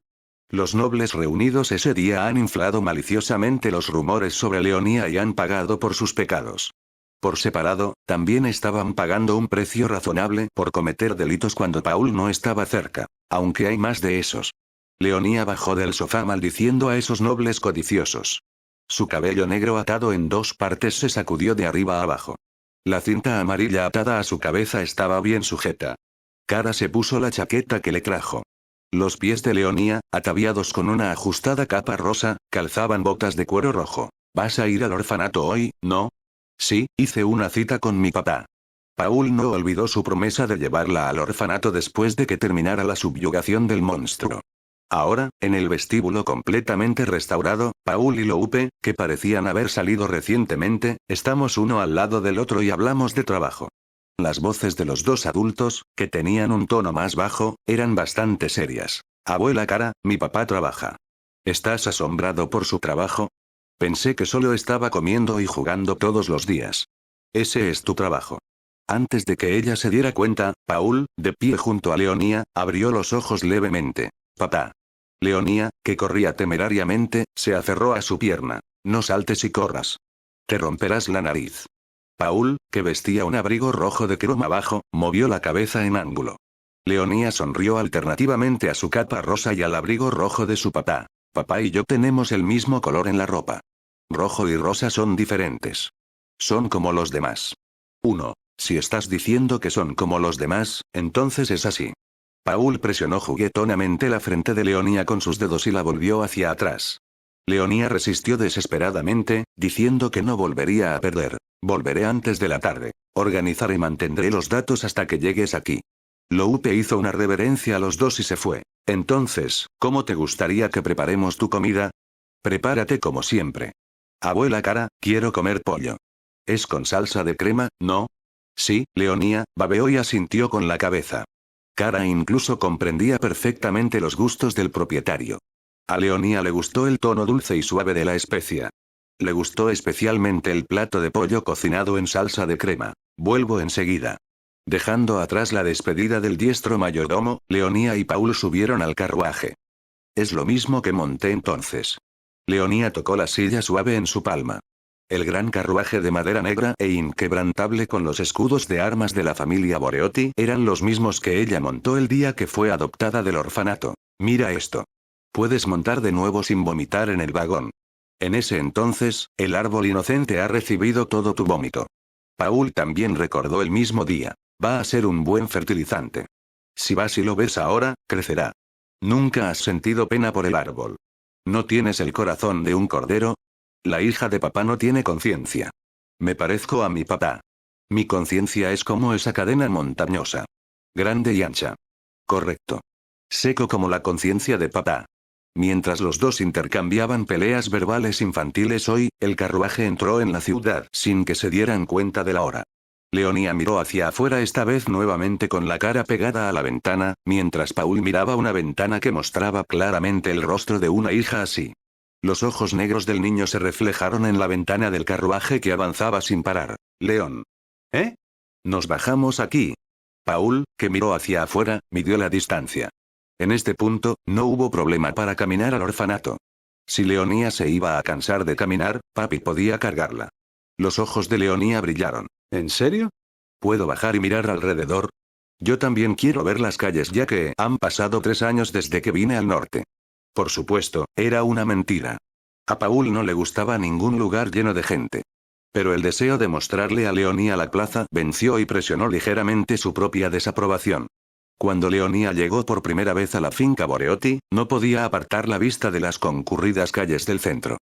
Los nobles reunidos ese día han inflado maliciosamente los rumores sobre Leonía y han pagado por sus pecados. Por separado, también estaban pagando un precio razonable por cometer delitos cuando Paul no estaba cerca, aunque hay más de esos. Leonía bajó del sofá maldiciendo a esos nobles codiciosos. Su cabello negro atado en dos partes se sacudió de arriba a abajo. La cinta amarilla atada a su cabeza estaba bien sujeta. Cara se puso la chaqueta que le trajo. Los pies de Leonía, ataviados con una ajustada capa rosa, calzaban botas de cuero rojo. ¿Vas a ir al orfanato hoy, no? Sí, hice una cita con mi papá. Paul no olvidó su promesa de llevarla al orfanato después de que terminara la subyugación del monstruo. Ahora, en el vestíbulo completamente restaurado, Paul y Loupe, que parecían haber salido recientemente, estamos uno al lado del otro y hablamos de trabajo. Las voces de los dos adultos, que tenían un tono más bajo, eran bastante serias. Abuela Cara, mi papá trabaja. ¿Estás asombrado por su trabajo? Pensé que solo estaba comiendo y jugando todos los días. Ese es tu trabajo. Antes de que ella se diera cuenta, Paul, de pie junto a Leonía, abrió los ojos levemente. Papá. Leonía, que corría temerariamente, se aferró a su pierna. No saltes y corras. Te romperás la nariz. Paul, que vestía un abrigo rojo de croma bajo, movió la cabeza en ángulo. Leonía sonrió alternativamente a su capa rosa y al abrigo rojo de su papá. Papá y yo tenemos el mismo color en la ropa. Rojo y rosa son diferentes. Son como los demás. 1. Si estás diciendo que son como los demás, entonces es así. Paul presionó juguetonamente la frente de Leonía con sus dedos y la volvió hacia atrás. Leonía resistió desesperadamente, diciendo que no volvería a perder. Volveré antes de la tarde. Organizaré y mantendré los datos hasta que llegues aquí. Loupe hizo una reverencia a los dos y se fue. Entonces, ¿cómo te gustaría que preparemos tu comida? Prepárate como siempre. Abuela Cara, quiero comer pollo. ¿Es con salsa de crema, no? Sí, Leonía, babeó y asintió con la cabeza. Cara incluso comprendía perfectamente los gustos del propietario. A Leonía le gustó el tono dulce y suave de la especia. Le gustó especialmente el plato de pollo cocinado en salsa de crema. Vuelvo enseguida. Dejando atrás la despedida del diestro mayordomo, Leonía y Paul subieron al carruaje. Es lo mismo que monté entonces. Leonía tocó la silla suave en su palma. El gran carruaje de madera negra e inquebrantable con los escudos de armas de la familia Boreotti eran los mismos que ella montó el día que fue adoptada del orfanato. Mira esto. Puedes montar de nuevo sin vomitar en el vagón. En ese entonces, el árbol inocente ha recibido todo tu vómito. Paul también recordó el mismo día. Va a ser un buen fertilizante. Si vas y lo ves ahora, crecerá. Nunca has sentido pena por el árbol. ¿No tienes el corazón de un cordero? La hija de papá no tiene conciencia. Me parezco a mi papá. Mi conciencia es como esa cadena montañosa. Grande y ancha. Correcto. Seco como la conciencia de papá. Mientras los dos intercambiaban peleas verbales infantiles hoy, el carruaje entró en la ciudad sin que se dieran cuenta de la hora. Leonía miró hacia afuera esta vez nuevamente con la cara pegada a la ventana, mientras Paul miraba una ventana que mostraba claramente el rostro de una hija así. Los ojos negros del niño se reflejaron en la ventana del carruaje que avanzaba sin parar. León. ¿Eh? Nos bajamos aquí. Paul, que miró hacia afuera, midió la distancia. En este punto, no hubo problema para caminar al orfanato. Si Leonía se iba a cansar de caminar, papi podía cargarla. Los ojos de Leonía brillaron. ¿En serio? ¿Puedo bajar y mirar alrededor? Yo también quiero ver las calles ya que han pasado 3 años desde que vine al norte. Por supuesto, era una mentira. A Paul no le gustaba ningún lugar lleno de gente. Pero el deseo de mostrarle a Leonía la plaza venció y presionó ligeramente su propia desaprobación. Cuando Leonía llegó por primera vez a la finca Boreotti, no podía apartar la vista de las concurridas calles del centro.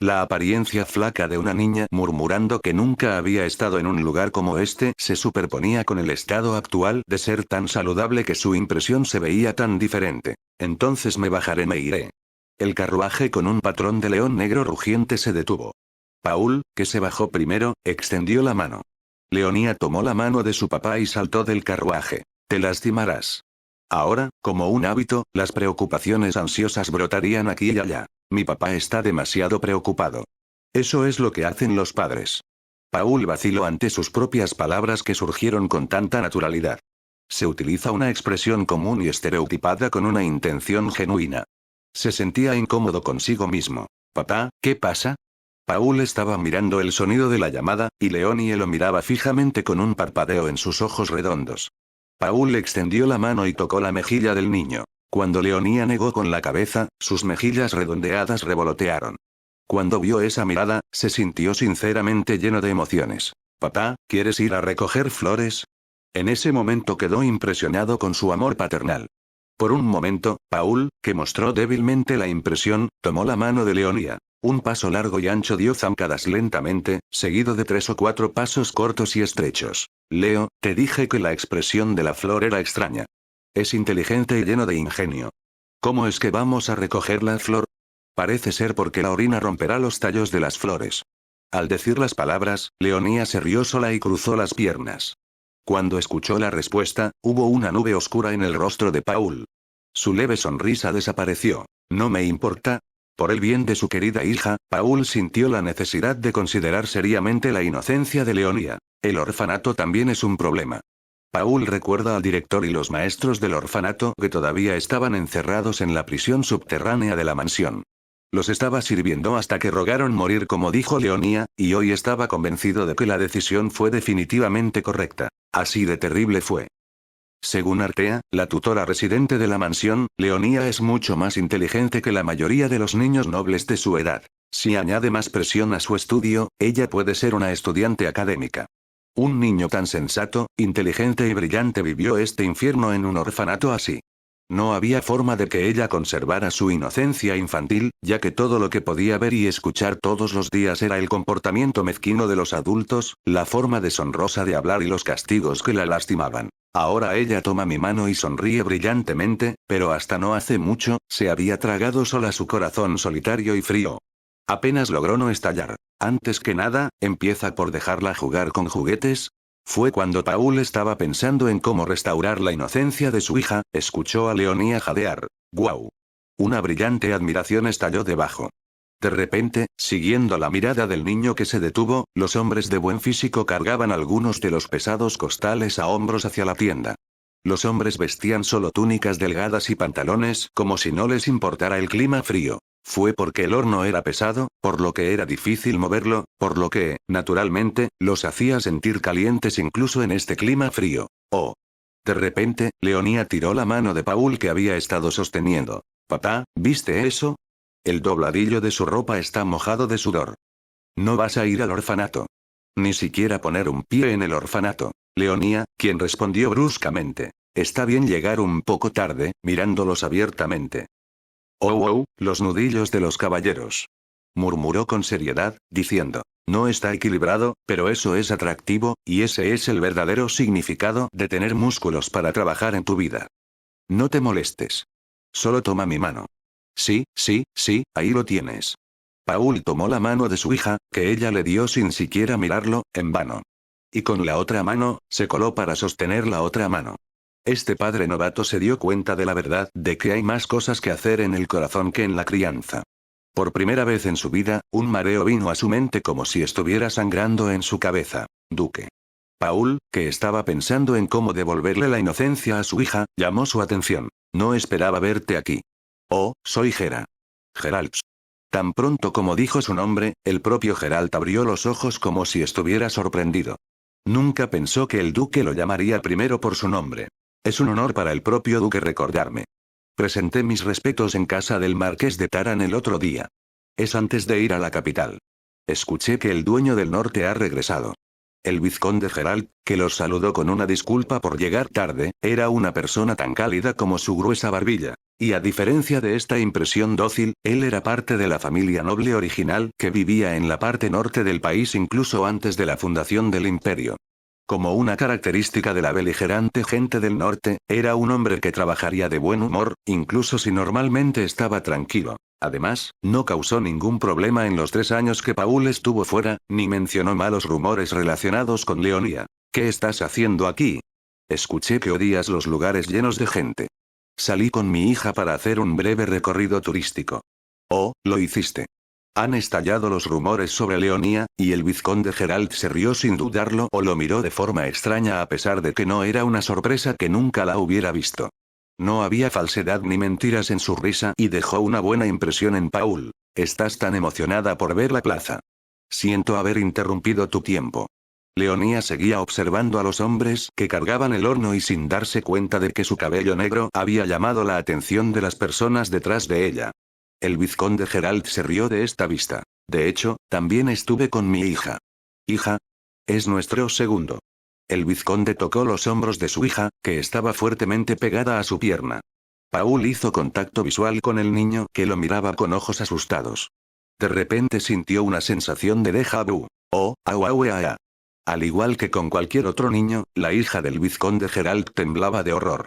La apariencia flaca de una niña murmurando que nunca había estado en un lugar como este se superponía con el estado actual de ser tan saludable que su impresión se veía tan diferente. Entonces me bajaré, me iré. El carruaje con un patrón de león negro rugiente se detuvo. Paul, que se bajó primero, extendió la mano. Leonía tomó la mano de su papá y saltó del carruaje. Te lastimarás. Ahora, como un hábito, las preocupaciones ansiosas brotarían aquí y allá. Mi papá está demasiado preocupado. Eso es lo que hacen los padres. Paul vaciló ante sus propias palabras que surgieron con tanta naturalidad. Se utiliza una expresión común y estereotipada con una intención genuina. Se sentía incómodo consigo mismo. Papá, ¿qué pasa? Paul estaba mirando el sonido de la llamada, y Leonie lo miraba fijamente con un parpadeo en sus ojos redondos. Paul extendió la mano y tocó la mejilla del niño. Cuando Leonía negó con la cabeza, sus mejillas redondeadas revolotearon. Cuando vio esa mirada, se sintió sinceramente lleno de emociones. Papá, ¿quieres ir a recoger flores? En ese momento quedó impresionado con su amor paternal. Por un momento, Paul, que mostró débilmente la impresión, tomó la mano de Leonía. Un paso largo y ancho dio zancadas lentamente, seguido de 3 o 4 pasos cortos y estrechos. Leo, te dije que la expresión de la flor era extraña. Es inteligente y lleno de ingenio. ¿Cómo es que vamos a recoger la flor? Parece ser porque la orina romperá los tallos de las flores. Al decir las palabras, Leonía se rió sola y cruzó las piernas. Cuando escuchó la respuesta, hubo una nube oscura en el rostro de Paul. Su leve sonrisa desapareció. No me importa. Por el bien de su querida hija, Paul sintió la necesidad de considerar seriamente la inocencia de Leonía. El orfanato también es un problema. Paul recuerda al director y los maestros del orfanato que todavía estaban encerrados en la prisión subterránea de la mansión. Los estaba sirviendo hasta que rogaron morir, como dijo Leonía, y hoy estaba convencido de que la decisión fue definitivamente correcta. Así de terrible fue. Según Artea, la tutora residente de la mansión, Leonía es mucho más inteligente que la mayoría de los niños nobles de su edad. Si añade más presión a su estudio, ella puede ser una estudiante académica. Un niño tan sensato, inteligente y brillante vivió este infierno en un orfanato así. No había forma de que ella conservara su inocencia infantil, ya que todo lo que podía ver y escuchar todos los días era el comportamiento mezquino de los adultos, la forma deshonrosa de hablar y los castigos que la lastimaban. Ahora ella toma mi mano y sonríe brillantemente, pero hasta no hace mucho, se había tragado sola su corazón solitario y frío. Apenas logró no estallar. Antes que nada, empieza por dejarla jugar con juguetes. Fue cuando Paul estaba pensando en cómo restaurar la inocencia de su hija, escuchó a Leonía jadear. ¡Guau! Una brillante admiración estalló debajo. De repente, siguiendo la mirada del niño que se detuvo, los hombres de buen físico cargaban algunos de los pesados costales a hombros hacia la tienda. Los hombres vestían solo túnicas delgadas y pantalones, como si no les importara el clima frío. Fue porque el horno era pesado, por lo que era difícil moverlo, por lo que, naturalmente, los hacía sentir calientes incluso en este clima frío. Oh. De repente, Leonía tiró la mano de Paul que había estado sosteniendo. Papá, ¿viste eso? El dobladillo de su ropa está mojado de sudor. No vas a ir al orfanato. Ni siquiera poner un pie en el orfanato. Leonía, quien respondió bruscamente. Está bien llegar un poco tarde, mirándolos abiertamente. Oh, los nudillos de los caballeros. Murmuró con seriedad, diciendo. No está equilibrado, pero eso es atractivo, y ese es el verdadero significado de tener músculos para trabajar en tu vida. No te molestes. Solo toma mi mano. Sí, ahí lo tienes. Paul tomó la mano de su hija, que ella le dio sin siquiera mirarlo, en vano. Y con la otra mano, se coló para sostener la otra mano. Este padre novato se dio cuenta de la verdad de que hay más cosas que hacer en el corazón que en la crianza. Por primera vez en su vida, un mareo vino a su mente como si estuviera sangrando en su cabeza. Duque. Paul, que estaba pensando en cómo devolverle la inocencia a su hija, llamó su atención. No esperaba verte aquí. Oh, soy Gera. Geralt. Tan pronto como dijo su nombre, el propio Geralt abrió los ojos como si estuviera sorprendido. Nunca pensó que el duque lo llamaría primero por su nombre. Es un honor para el propio duque recordarme. Presenté mis respetos en casa del marqués de Taran el otro día. Es antes de ir a la capital. Escuché que el dueño del norte ha regresado. El vizconde Geralt, que los saludó con una disculpa por llegar tarde, era una persona tan cálida como su gruesa barbilla. Y a diferencia de esta impresión dócil, él era parte de la familia noble original que vivía en la parte norte del país incluso antes de la fundación del imperio. Como una característica de la beligerante gente del norte, era un hombre que trabajaría de buen humor, incluso si normalmente estaba tranquilo. Además, no causó ningún problema en los 3 años que Paul estuvo fuera, ni mencionó malos rumores relacionados con Leonia. ¿Qué estás haciendo aquí? Escuché que odias los lugares llenos de gente. Salí con mi hija para hacer un breve recorrido turístico. Oh, lo hiciste. Han estallado los rumores sobre Leonia, y el vizconde Geralt se rió sin dudarlo o lo miró de forma extraña a pesar de que no era una sorpresa que nunca la hubiera visto. No había falsedad ni mentiras en su risa y dejó una buena impresión en Paul. Estás tan emocionada por ver la plaza. Siento haber interrumpido tu tiempo. Leonia seguía observando a los hombres que cargaban el horno y sin darse cuenta de que su cabello negro había llamado la atención de las personas detrás de ella. El vizconde Geralt se rió de esta vista. De hecho, también estuve con mi hija. ¿Hija? Es nuestro segundo. El vizconde tocó los hombros de su hija, que estaba fuertemente pegada a su pierna. Paul hizo contacto visual con el niño que lo miraba con ojos asustados. De repente sintió una sensación de déjà vu. Oh, au au au. Al igual que con cualquier otro niño, la hija del vizconde Geralt temblaba de horror.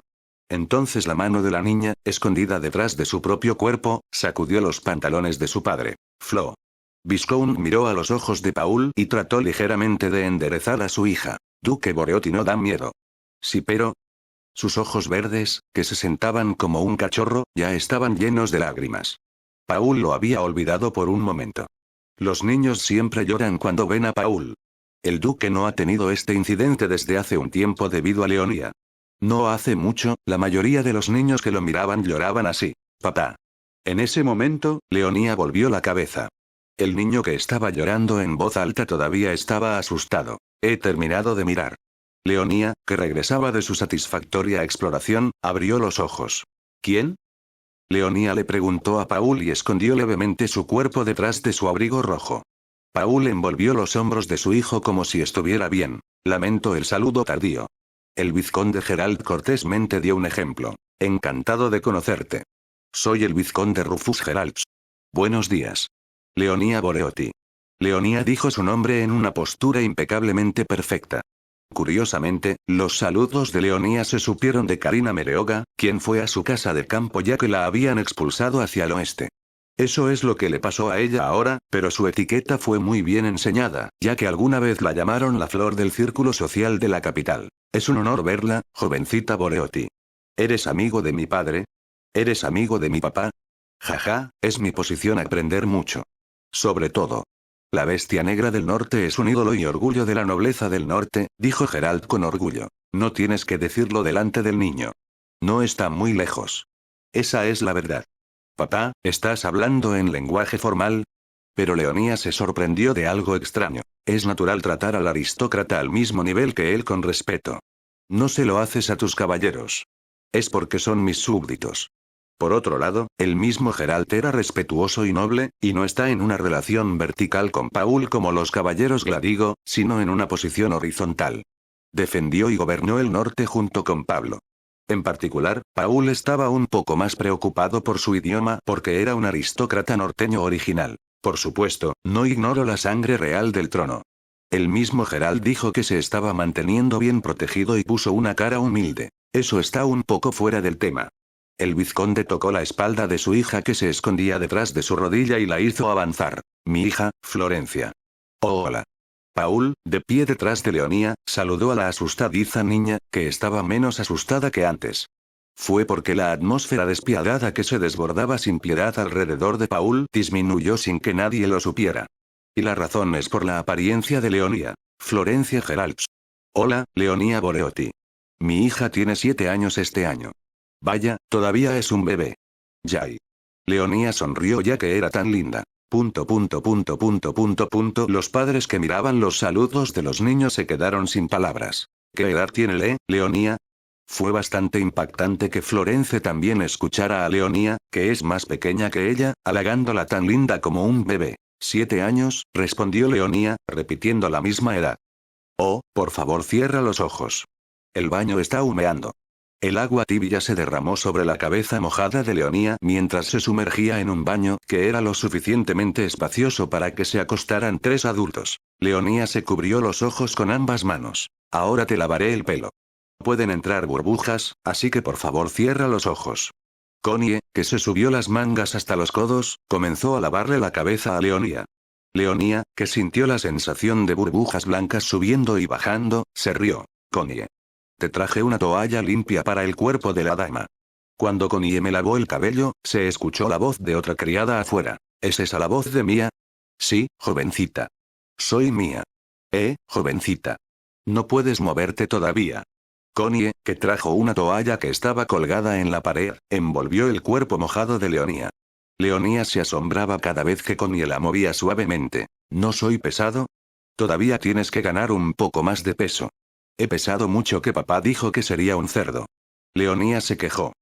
Entonces la mano de la niña, escondida detrás de su propio cuerpo, sacudió los pantalones de su padre. Flo. Viscount miró a los ojos de Paul y trató ligeramente de enderezar a su hija. Duque Boreotti no da miedo. Sí, pero... Sus ojos verdes, que se sentaban como un cachorro, ya estaban llenos de lágrimas. Paul lo había olvidado por un momento. Los niños siempre lloran cuando ven a Paul. El duque no ha tenido este incidente desde hace un tiempo debido a Leonia. No hace mucho, la mayoría de los niños que lo miraban lloraban así. Papá. En ese momento, Leonia volvió la cabeza. El niño que estaba llorando en voz alta todavía estaba asustado. He terminado de mirar. Leonia, que regresaba de su satisfactoria exploración, abrió los ojos. ¿Quién? Leonia le preguntó a Paul y escondió levemente su cuerpo detrás de su abrigo rojo. Paul envolvió los hombros de su hijo como si estuviera bien. Lamento el saludo tardío. El vizconde Geralt cortésmente dio un ejemplo. Encantado de conocerte. Soy el vizconde Rufus Geralt. Buenos días. Leonia Boreotti. Leonia dijo su nombre en una postura impecablemente perfecta. Curiosamente, los saludos de Leonia se supieron de Karina Mereoga, quien fue a su casa de campo ya que la habían expulsado hacia el oeste. Eso es lo que le pasó a ella ahora, pero su etiqueta fue muy bien enseñada, ya que alguna vez la llamaron la flor del círculo social de la capital. Es un honor verla, jovencita Boreotti. ¿Eres amigo de mi padre? ¿Eres amigo de mi papá? Jaja, es mi posición aprender mucho. Sobre todo. La bestia negra del norte es un ídolo y orgullo de la nobleza del norte, dijo Geralt con orgullo. No tienes que decirlo delante del niño. No está muy lejos. Esa es la verdad. Papá, ¿estás hablando en lenguaje formal? Pero Leonia se sorprendió de algo extraño. Es natural tratar al aristócrata al mismo nivel que él con respeto. No se lo haces a tus caballeros. Es porque son mis súbditos. Por otro lado, el mismo Geralt era respetuoso y noble, y no está en una relación vertical con Paul como los caballeros Gladigo, sino en una posición horizontal. Defendió y gobernó el norte junto con Pablo. En particular, Paul estaba un poco más preocupado por su idioma porque era un aristócrata norteño original. Por supuesto, no ignoro la sangre real del trono. El mismo Geralt dijo que se estaba manteniendo bien protegido y puso una cara humilde. Eso está un poco fuera del tema. El vizconde tocó la espalda de su hija que se escondía detrás de su rodilla y la hizo avanzar. Mi hija, Florencia. Oh, hola. Paul, de pie detrás de Leonia, saludó a la asustadiza niña, que estaba menos asustada que antes. Fue porque la atmósfera despiadada que se desbordaba sin piedad alrededor de Paul disminuyó sin que nadie lo supiera. Y la razón es por la apariencia de Leonia. Florencia Geralt. Hola, Leonia Boreotti. Mi hija tiene 7 años este año. Vaya, todavía es un bebé. Yay. Leonia sonrió ya que era tan linda. Los padres que miraban los saludos de los niños se quedaron sin palabras. ¿Qué edad tiene Leonia? Fue bastante impactante que Florence también escuchara a Leonia, que es más pequeña que ella, halagándola tan linda como un bebé. 7 años, respondió Leonía, repitiendo la misma edad. Oh, por favor cierra los ojos. El baño está humeando. El agua tibia se derramó sobre la cabeza mojada de Leonía mientras se sumergía en un baño que era lo suficientemente espacioso para que se acostaran 3 adultos. Leonía se cubrió los ojos con ambas manos. Ahora te lavaré el pelo. Pueden entrar burbujas, así que por favor cierra los ojos. Connie, que se subió las mangas hasta los codos, comenzó a lavarle la cabeza a Leonía. Leonía, que sintió la sensación de burbujas blancas subiendo y bajando, se rió. Connie. Te traje una toalla limpia para el cuerpo de la dama. Cuando Connie me lavó el cabello, se escuchó la voz de otra criada afuera. ¿Es esa la voz de Mía? Sí, jovencita. Soy Mía. Jovencita. No puedes moverte todavía. Connie, que trajo una toalla que estaba colgada en la pared, envolvió el cuerpo mojado de Leonía. Leonía se asombraba cada vez que Connie la movía suavemente. ¿No soy pesado? Todavía tienes que ganar un poco más de peso. He pesado mucho que papá dijo que sería un cerdo. Leonía se quejó.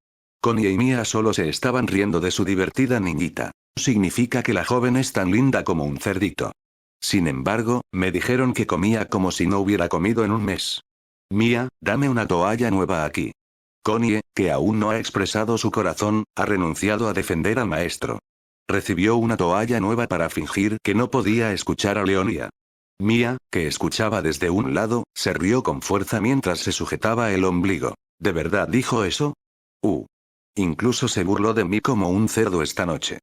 Connie y Mía solo se estaban riendo de su divertida niñita. Significa que la joven es tan linda como un cerdito. Sin embargo, me dijeron que comía como si no hubiera comido en un mes. Mía, dame una toalla nueva aquí. Connie, que aún no ha expresado su corazón, ha renunciado a defender al maestro. Recibió una toalla nueva para fingir que no podía escuchar a Leonía. Mía, que escuchaba desde un lado, se rió con fuerza mientras se sujetaba el ombligo. ¿De verdad dijo eso? Incluso se burló de mí como un cerdo esta noche.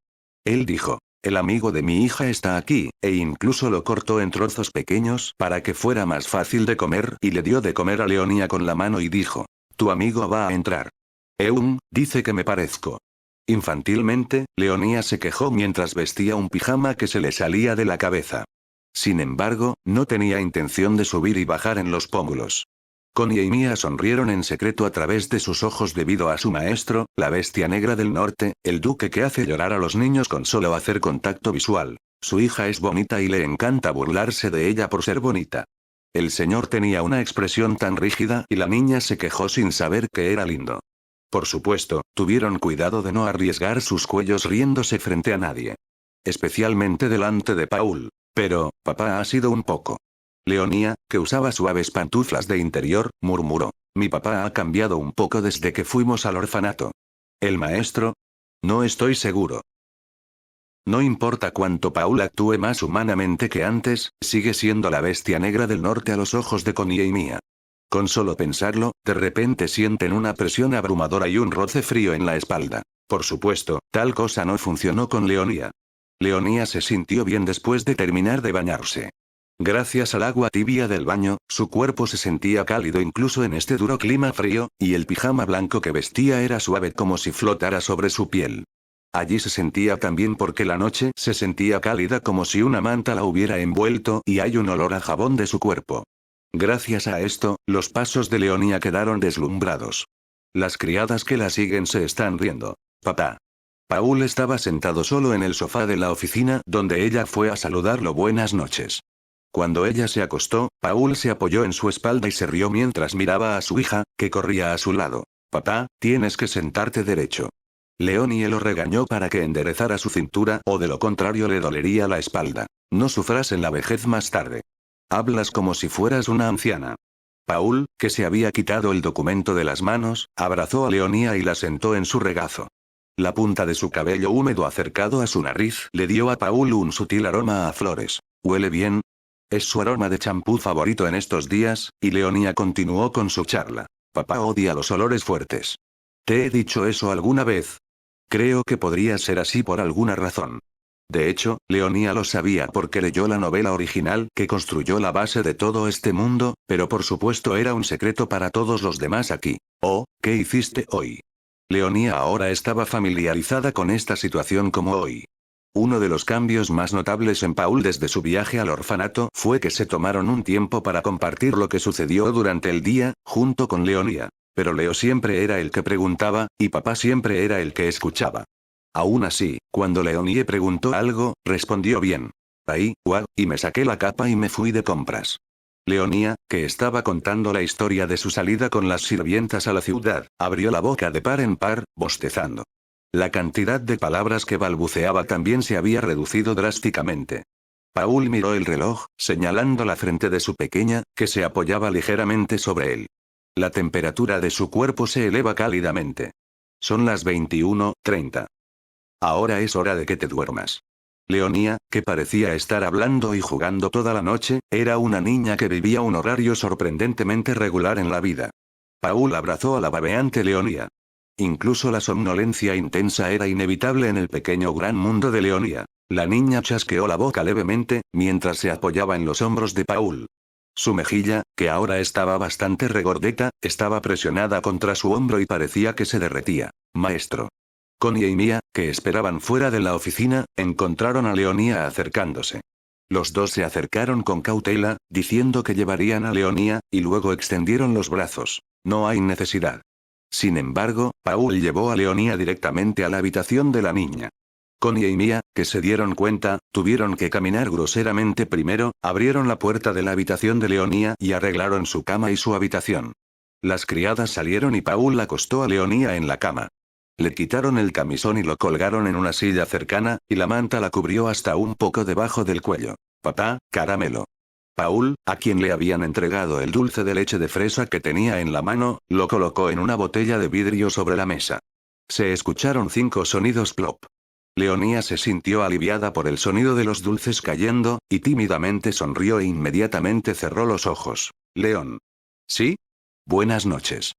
Él dijo, el amigo de mi hija está aquí, e incluso lo cortó en trozos pequeños para que fuera más fácil de comer y le dio de comer a Leonía con la mano y dijo, tu amigo va a entrar. Dice que me parezco. Infantilmente, Leonía se quejó mientras vestía un pijama que se le salía de la cabeza. Sin embargo, no tenía intención de subir y bajar en los pómulos. Connie y Mía sonrieron en secreto a través de sus ojos debido a su maestro, la bestia negra del norte, el duque que hace llorar a los niños con solo hacer contacto visual. Su hija es bonita y le encanta burlarse de ella por ser bonita. El señor tenía una expresión tan rígida y la niña se quejó sin saber que era lindo. Por supuesto, tuvieron cuidado de no arriesgar sus cuellos riéndose frente a nadie. Especialmente delante de Paul. Pero, papá ha sido un poco. Leonía, que usaba suaves pantuflas de interior, murmuró. Mi papá ha cambiado un poco desde que fuimos al orfanato. ¿El maestro? No estoy seguro. No importa cuánto Paul actúe más humanamente que antes, sigue siendo la bestia negra del norte a los ojos de Connie y Mía. Con solo pensarlo, de repente sienten una presión abrumadora y un roce frío en la espalda. Por supuesto, tal cosa no funcionó con Leonía. Leonía se sintió bien después de terminar de bañarse. Gracias al agua tibia del baño, su cuerpo se sentía cálido incluso en este duro clima frío, y el pijama blanco que vestía era suave como si flotara sobre su piel. Allí se sentía tan bien porque la noche se sentía cálida como si una manta la hubiera envuelto y hay un olor a jabón de su cuerpo. Gracias a esto, los pasos de Leonía quedaron deslumbrados. Las criadas que la siguen se están riendo. Papá. Paul estaba sentado solo en el sofá de la oficina donde ella fue a saludarlo buenas noches. Cuando ella se acostó, Paul se apoyó en su espalda y se rió mientras miraba a su hija, que corría a su lado. Papá, tienes que sentarte derecho. Leonie lo regañó para que enderezara su cintura o de lo contrario le dolería la espalda. No sufras en la vejez más tarde. Hablas como si fueras una anciana. Paul, que se había quitado el documento de las manos, abrazó a Leonía y la sentó en su regazo. La punta de su cabello húmedo acercado a su nariz le dio a Paul un sutil aroma a flores. ¿Huele bien? Es su aroma de champú favorito en estos días, y Leonía continuó con su charla. Papá odia los olores fuertes. ¿Te he dicho eso alguna vez? Creo que podría ser así por alguna razón. De hecho, Leonía lo sabía porque leyó la novela original que construyó la base de todo este mundo, pero por supuesto era un secreto para todos los demás aquí. Oh, ¿qué hiciste hoy? Leonía ahora estaba familiarizada con esta situación como hoy. Uno de los cambios más notables en Paul desde su viaje al orfanato fue que se tomaron un tiempo para compartir lo que sucedió durante el día, junto con Leonía. Pero Leo siempre era el que preguntaba, y papá siempre era el que escuchaba. Aún así, cuando Leonie preguntó algo, respondió bien. Y me saqué la capa y me fui de compras. Leonía, que estaba contando la historia de su salida con las sirvientas a la ciudad, abrió la boca de par en par, bostezando. La cantidad de palabras que balbuceaba también se había reducido drásticamente. Paul miró el reloj, señalando la frente de su pequeña, que se apoyaba ligeramente sobre él. La temperatura de su cuerpo se eleva cálidamente. Son las 21:30. Ahora es hora de que te duermas. Leonía, que parecía estar hablando y jugando toda la noche, era una niña que vivía un horario sorprendentemente regular en la vida. Paul abrazó a la babeante Leonía. Incluso la somnolencia intensa era inevitable en el pequeño gran mundo de Leonía. La niña chasqueó la boca levemente, mientras se apoyaba en los hombros de Paul. Su mejilla, que ahora estaba bastante regordeta, estaba presionada contra su hombro y parecía que se derretía. Maestro. Connie y Mia, que esperaban fuera de la oficina, encontraron a Leonía acercándose. Los dos se acercaron con cautela, diciendo que llevarían a Leonía, y luego extendieron los brazos. No hay necesidad. Sin embargo, Paul llevó a Leonía directamente a la habitación de la niña. Connie y Mia, que se dieron cuenta, tuvieron que caminar groseramente primero, abrieron la puerta de la habitación de Leonía y arreglaron su cama y su habitación. Las criadas salieron y Paul acostó a Leonía en la cama. Le quitaron el camisón y lo colgaron en una silla cercana, y la manta la cubrió hasta un poco debajo del cuello. Papá, caramelo. Paul, a quien le habían entregado el dulce de leche de fresa que tenía en la mano, lo colocó en una botella de vidrio sobre la mesa. Se escucharon 5 sonidos plop. Leonía se sintió aliviada por el sonido de los dulces cayendo, y tímidamente sonrió e inmediatamente cerró los ojos. León. ¿Sí? Buenas noches.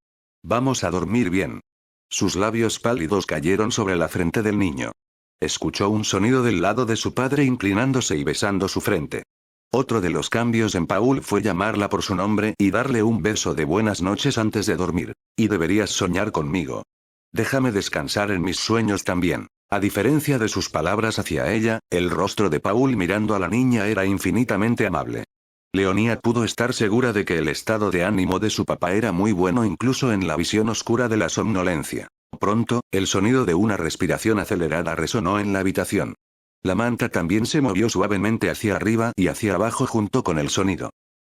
Vamos a dormir bien. Sus labios pálidos cayeron sobre la frente del niño. Escuchó un sonido del lado de su padre inclinándose y besando su frente. Otro de los cambios en Paul fue llamarla por su nombre y darle un beso de buenas noches antes de dormir. Y deberías soñar conmigo. Déjame descansar en mis sueños también. A diferencia de sus palabras hacia ella, el rostro de Paul mirando a la niña era infinitamente amable. Leonía pudo estar segura de que el estado de ánimo de su papá era muy bueno incluso en la visión oscura de la somnolencia. Pronto, el sonido de una respiración acelerada resonó en la habitación. La manta también se movió suavemente hacia arriba y hacia abajo junto con el sonido.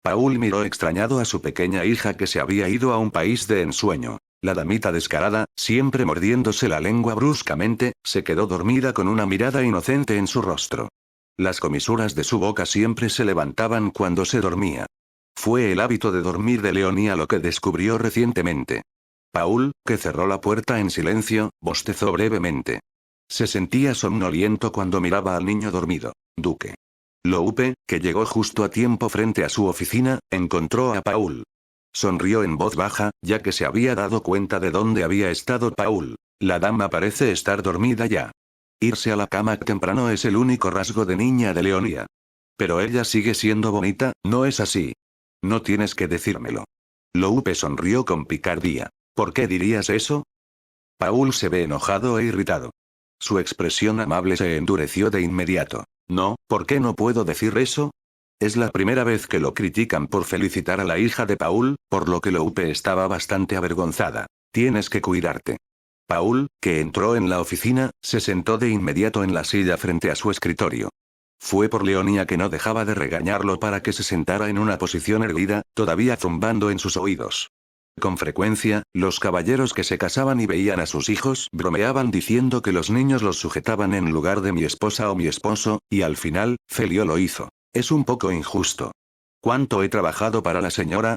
Paul miró extrañado a su pequeña hija que se había ido a un país de ensueño. La damita descarada, siempre mordiéndose la lengua bruscamente, se quedó dormida con una mirada inocente en su rostro. Las comisuras de su boca siempre se levantaban cuando se dormía. Fue el hábito de dormir de Leonía lo que descubrió recientemente. Paul, que cerró la puerta en silencio, bostezó brevemente. Se sentía somnoliento cuando miraba al niño dormido. Duque. Loupe, que llegó justo a tiempo frente a su oficina, encontró a Paul. Sonrió en voz baja, ya que se había dado cuenta de dónde había estado Paul. La dama parece estar dormida ya. Irse a la cama temprano es el único rasgo de niña de Leonía. Pero ella sigue siendo bonita, ¿no es así? No tienes que decírmelo. Loupe sonrió con picardía. ¿Por qué dirías eso? Paul se ve enojado e irritado. Su expresión amable se endureció de inmediato. No, ¿por qué no puedo decir eso? Es la primera vez que lo critican por felicitar a la hija de Paul, por lo que Loupe estaba bastante avergonzada. Tienes que cuidarte. Paul, que entró en la oficina, se sentó de inmediato en la silla frente a su escritorio. Fue por Leonía que no dejaba de regañarlo para que se sentara en una posición erguida, todavía zumbando en sus oídos. Con frecuencia, los caballeros que se casaban y veían a sus hijos bromeaban diciendo que los niños los sujetaban en lugar de mi esposa o mi esposo, y al final, Felio lo hizo. Es un poco injusto. ¿Cuánto he trabajado para la señora?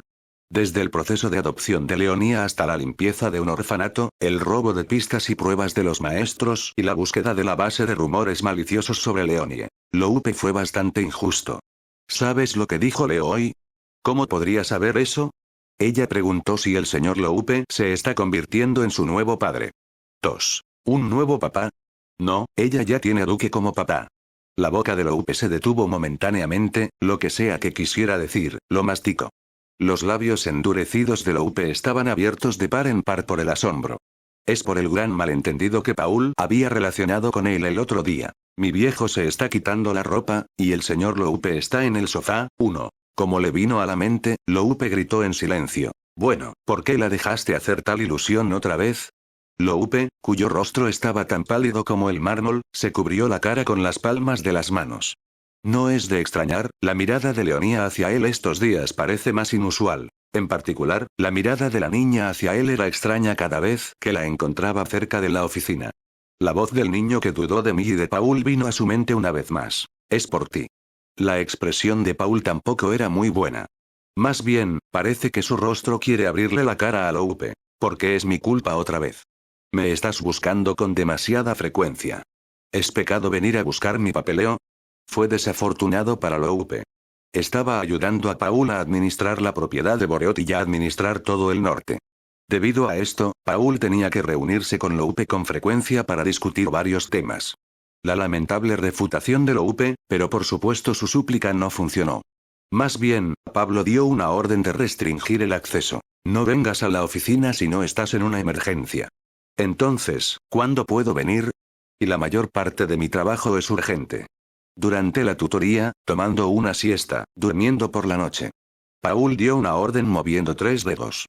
Desde el proceso de adopción de Leonía hasta la limpieza de un orfanato, el robo de pistas y pruebas de los maestros y la búsqueda de la base de rumores maliciosos sobre Leonie. Loupe fue bastante injusto. ¿Sabes lo que dijo Leo hoy? ¿Cómo podría saber eso? Ella preguntó si el señor Loupe se está convirtiendo en su nuevo padre. Tos. ¿Un nuevo papá? No, ella ya tiene a Duque como papá. La boca de Loupe se detuvo momentáneamente, lo que sea que quisiera decir, lo masticó. Los labios endurecidos de Loupe estaban abiertos de par en par por el asombro. Es por el gran malentendido que Paul había relacionado con él el otro día. Mi viejo se está quitando la ropa, y el señor Loupe está en el sofá. Como le vino a la mente, Loupe gritó en silencio. Bueno, ¿por qué la dejaste hacer tal ilusión otra vez? Loupe, cuyo rostro estaba tan pálido como el mármol, se cubrió la cara con las palmas de las manos. No es de extrañar, la mirada de Leonía hacia él estos días parece más inusual. En particular, la mirada de la niña hacia él era extraña cada vez que la encontraba cerca de la oficina. La voz del niño que dudó de mí y de Paul vino a su mente una vez más. Es por ti. La expresión de Paul tampoco era muy buena. Más bien, parece que su rostro quiere abrirle la cara a Loupe. Porque es mi culpa otra vez. Me estás buscando con demasiada frecuencia. ¿Es pecado venir a buscar mi papeleo? Fue desafortunado para Loupe. Estaba ayudando a Paul a administrar la propiedad de Boreot y a administrar todo el norte. Debido a esto, Paul tenía que reunirse con Loupe con frecuencia para discutir varios temas. La lamentable refutación de Loupe, pero por supuesto su súplica no funcionó. Más bien, Pablo dio una orden de restringir el acceso. No vengas a la oficina si no estás en una emergencia. Entonces, ¿cuándo puedo venir? Y la mayor parte de mi trabajo es urgente. Durante la tutoría, tomando una siesta, durmiendo por la noche. Paul dio una orden moviendo 3 dedos.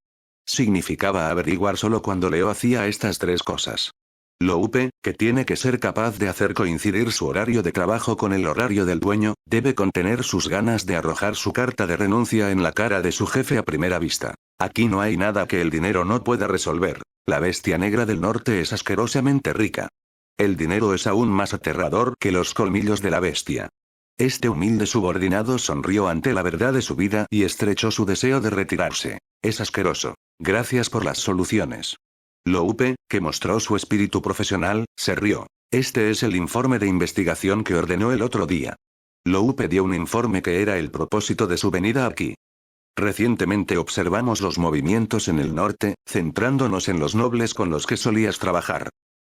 Significaba averiguar solo cuando Leo hacía estas 3 cosas. Loupe, que tiene que ser capaz de hacer coincidir su horario de trabajo con el horario del dueño, debe contener sus ganas de arrojar su carta de renuncia en la cara de su jefe a primera vista. Aquí no hay nada que el dinero no pueda resolver. La bestia negra del norte es asquerosamente rica. El dinero es aún más aterrador que los colmillos de la bestia. Este humilde subordinado sonrió ante la verdad de su vida y estrechó su deseo de retirarse. Es asqueroso. Gracias por las soluciones. Loupe, que mostró su espíritu profesional, se rió. Este es el informe de investigación que ordenó el otro día. Loupe dio un informe que era el propósito de su venida aquí. Recientemente observamos los movimientos en el norte, centrándonos en los nobles con los que solías trabajar.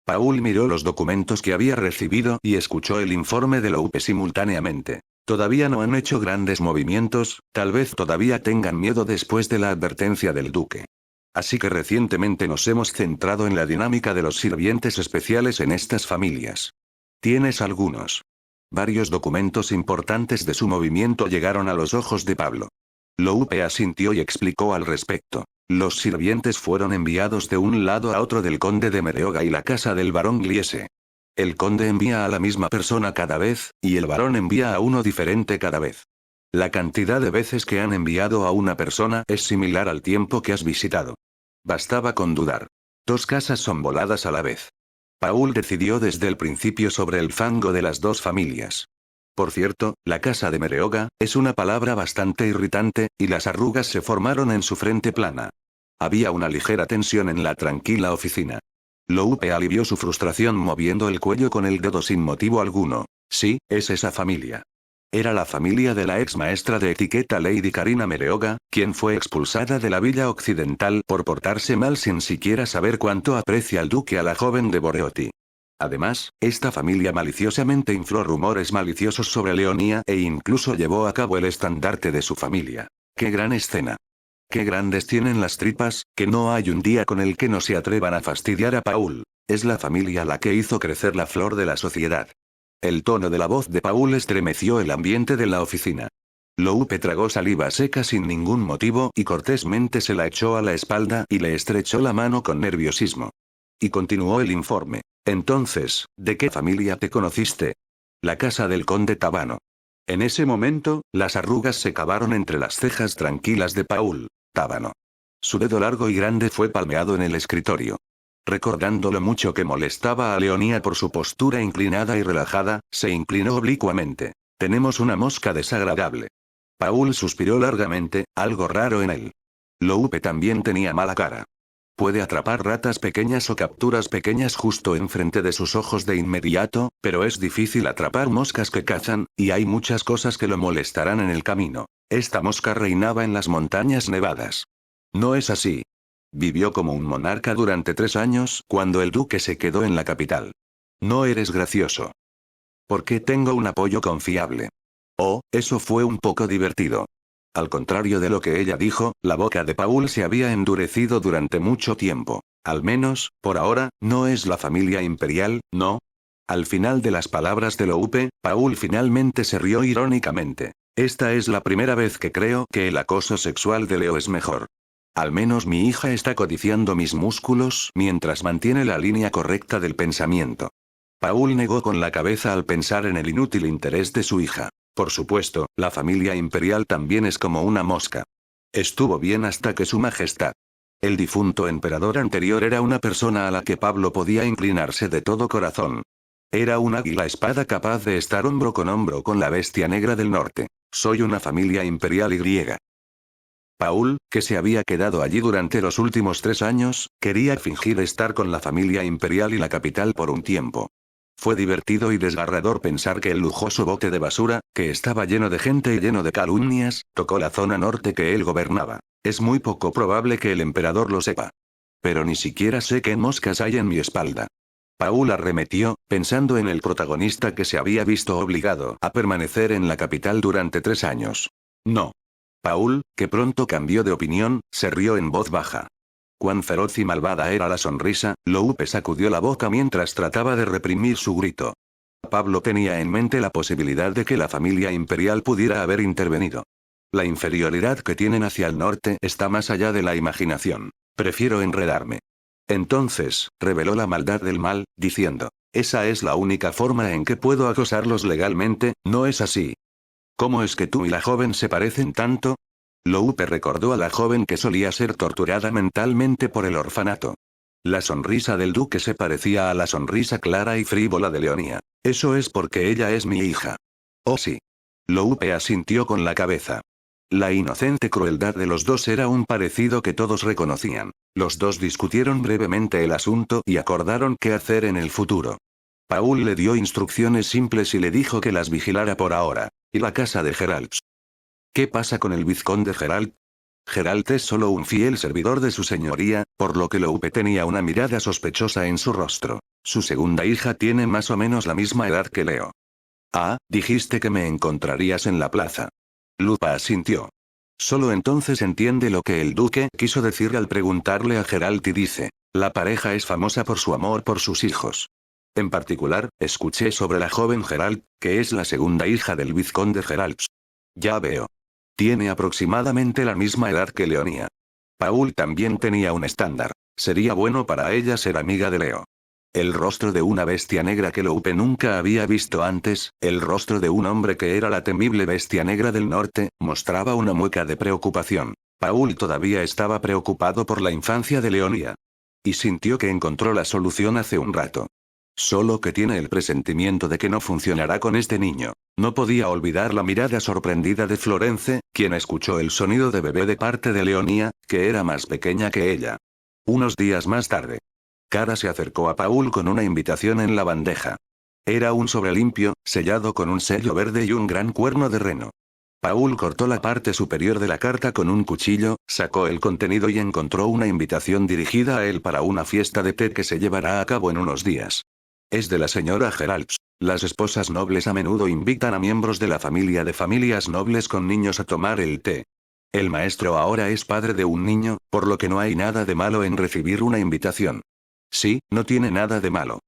Paul miró los documentos que había recibido y escuchó el informe de Loupe simultáneamente. Todavía no han hecho grandes movimientos, tal vez todavía tengan miedo después de la advertencia del duque. Así que recientemente nos hemos centrado en la dinámica de los sirvientes especiales en estas familias. ¿Tienes algunos? Varios documentos importantes de su movimiento llegaron a los ojos de Pablo. Loupe asintió y explicó al respecto. Los sirvientes fueron enviados de un lado a otro del conde de Mereoga y la casa del barón Gliese. El conde envía a la misma persona cada vez, y el barón envía a uno diferente cada vez. La cantidad de veces que han enviado a una persona es similar al tiempo que has visitado. Bastaba con dudar. 2 casas son voladas a la vez. Paul decidió desde el principio sobre el fango de las 2 familias. Por cierto, la casa de Mereoga, es una palabra bastante irritante, y las arrugas se formaron en su frente plana. Había una ligera tensión en la tranquila oficina. Loupe alivió su frustración moviendo el cuello con el dedo sin motivo alguno. Sí, es esa familia. Era la familia de la ex maestra de etiqueta Lady Karina Mereoga, quien fue expulsada de la villa occidental por portarse mal sin siquiera saber cuánto aprecia el duque a la joven de Boreoti. Además, esta familia maliciosamente infló rumores maliciosos sobre Leonía e incluso llevó a cabo el estandarte de su familia. ¡Qué gran escena! ¡Qué grandes tienen las tripas, que no hay un día con el que no se atrevan a fastidiar a Paul! Es la familia la que hizo crecer la flor de la sociedad. El tono de la voz de Paul estremeció el ambiente de la oficina. Loupe tragó saliva seca sin ningún motivo y cortésmente se la echó a la espalda y le estrechó la mano con nerviosismo. Y continuó el informe. Entonces, ¿de qué familia te conociste? La casa del conde Tabano. En ese momento, las arrugas se cavaron entre las cejas tranquilas de Paul. Tabano. Su dedo largo y grande fue palmeado en el escritorio. Recordando lo mucho que molestaba a Leonía por su postura inclinada y relajada, se inclinó oblicuamente. Tenemos una mosca desagradable. Paul suspiró largamente, algo raro en él. Loupe también tenía mala cara. Puede atrapar ratas pequeñas o capturas pequeñas justo enfrente de sus ojos de inmediato, pero es difícil atrapar moscas que cazan, y hay muchas cosas que lo molestarán en el camino. Esta mosca reinaba en las montañas nevadas. No es así. Vivió como un monarca durante 3 años, cuando el duque se quedó en la capital. No eres gracioso. Porque tengo un apoyo confiable. Oh, eso fue un poco divertido. Al contrario de lo que ella dijo, la boca de Paul se había endurecido durante mucho tiempo. Al menos, por ahora, no es la familia imperial, ¿no? Al final de las palabras de Loupe, Paul finalmente se rió irónicamente. Esta es la primera vez que creo que el acoso sexual de Leo es mejor. Al menos mi hija está codiciando mis músculos mientras mantiene la línea correcta del pensamiento. Paul negó con la cabeza al pensar en el inútil interés de su hija. Por supuesto, la familia imperial también es como una mosca. Estuvo bien hasta que su majestad El difunto emperador anterior era una persona a la que Pablo podía inclinarse de todo corazón. Era un águila espada capaz de estar hombro con la bestia negra del norte. Soy una familia imperial y griega. Paul, que se había quedado allí durante los últimos 3 años, quería fingir estar con la familia imperial y la capital por un tiempo. Fue divertido y desgarrador pensar que el lujoso bote de basura, que estaba lleno de gente y lleno de calumnias, tocó la zona norte que él gobernaba. Es muy poco probable que el emperador lo sepa. Pero ni siquiera sé qué moscas hay en mi espalda. Paul arremetió, pensando en el protagonista que se había visto obligado a permanecer en la capital durante 3 años. No. Paul, que pronto cambió de opinión, se rió en voz baja. Cuán feroz y malvada era la sonrisa, Loupe sacudió la boca mientras trataba de reprimir su grito. Pablo tenía en mente la posibilidad de que la familia imperial pudiera haber intervenido. La inferioridad que tienen hacia el norte está más allá de la imaginación. Prefiero enredarme. Entonces, reveló la maldad del mal, diciendo, esa es la única forma en que puedo acosarlos legalmente, ¿no es así? ¿Cómo es que tú y la joven se parecen tanto? Loupe recordó a la joven que solía ser torturada mentalmente por el orfanato. La sonrisa del duque se parecía a la sonrisa clara y frívola de Leonía. Eso es porque ella es mi hija. Oh sí. Loupe asintió con la cabeza. La inocente crueldad de los dos era un parecido que todos reconocían. Los dos discutieron brevemente el asunto y acordaron qué hacer en el futuro. Paul le dio instrucciones simples y le dijo que las vigilara por ahora. ¿Y la casa de Geralt? ¿Qué pasa con el vizconde Geralt? Geralt es solo un fiel servidor de su señoría, por lo que Loupe tenía una mirada sospechosa en su rostro. Su segunda hija tiene más o menos la misma edad que Leo. Ah, dijiste que me encontrarías en la plaza. Lupa asintió. Solo entonces entiende lo que el duque quiso decir al preguntarle a Geralt y dice, la pareja es famosa por su amor por sus hijos. En particular, escuché sobre la joven Geralt, que es la segunda hija del vizconde Geralt. Ya veo. Tiene aproximadamente la misma edad que Leonía. Paul también tenía un estándar. Sería bueno para ella ser amiga de Leo. El rostro de una bestia negra que Loupe nunca había visto antes, el rostro de un hombre que era la temible bestia negra del norte, mostraba una mueca de preocupación. Paul todavía estaba preocupado por la infancia de Leonía. Y sintió que encontró la solución hace un rato. Solo que tiene el presentimiento de que no funcionará con este niño. No podía olvidar la mirada sorprendida de Florence, quien escuchó el sonido de bebé de parte de Leonía, que era más pequeña que ella. Unos días más tarde. Cara se acercó a Paul con una invitación en la bandeja. Era un sobre limpio, sellado con un sello verde y un gran cuerno de reno. Paul cortó la parte superior de la carta con un cuchillo, sacó el contenido y encontró una invitación dirigida a él para una fiesta de té que se llevará a cabo en unos días. Es de la señora Geralt. Las esposas nobles a menudo invitan a miembros de la familia de familias nobles con niños a tomar el té. El maestro ahora es padre de un niño, por lo que no hay nada de malo en recibir una invitación. Sí, no tiene nada de malo.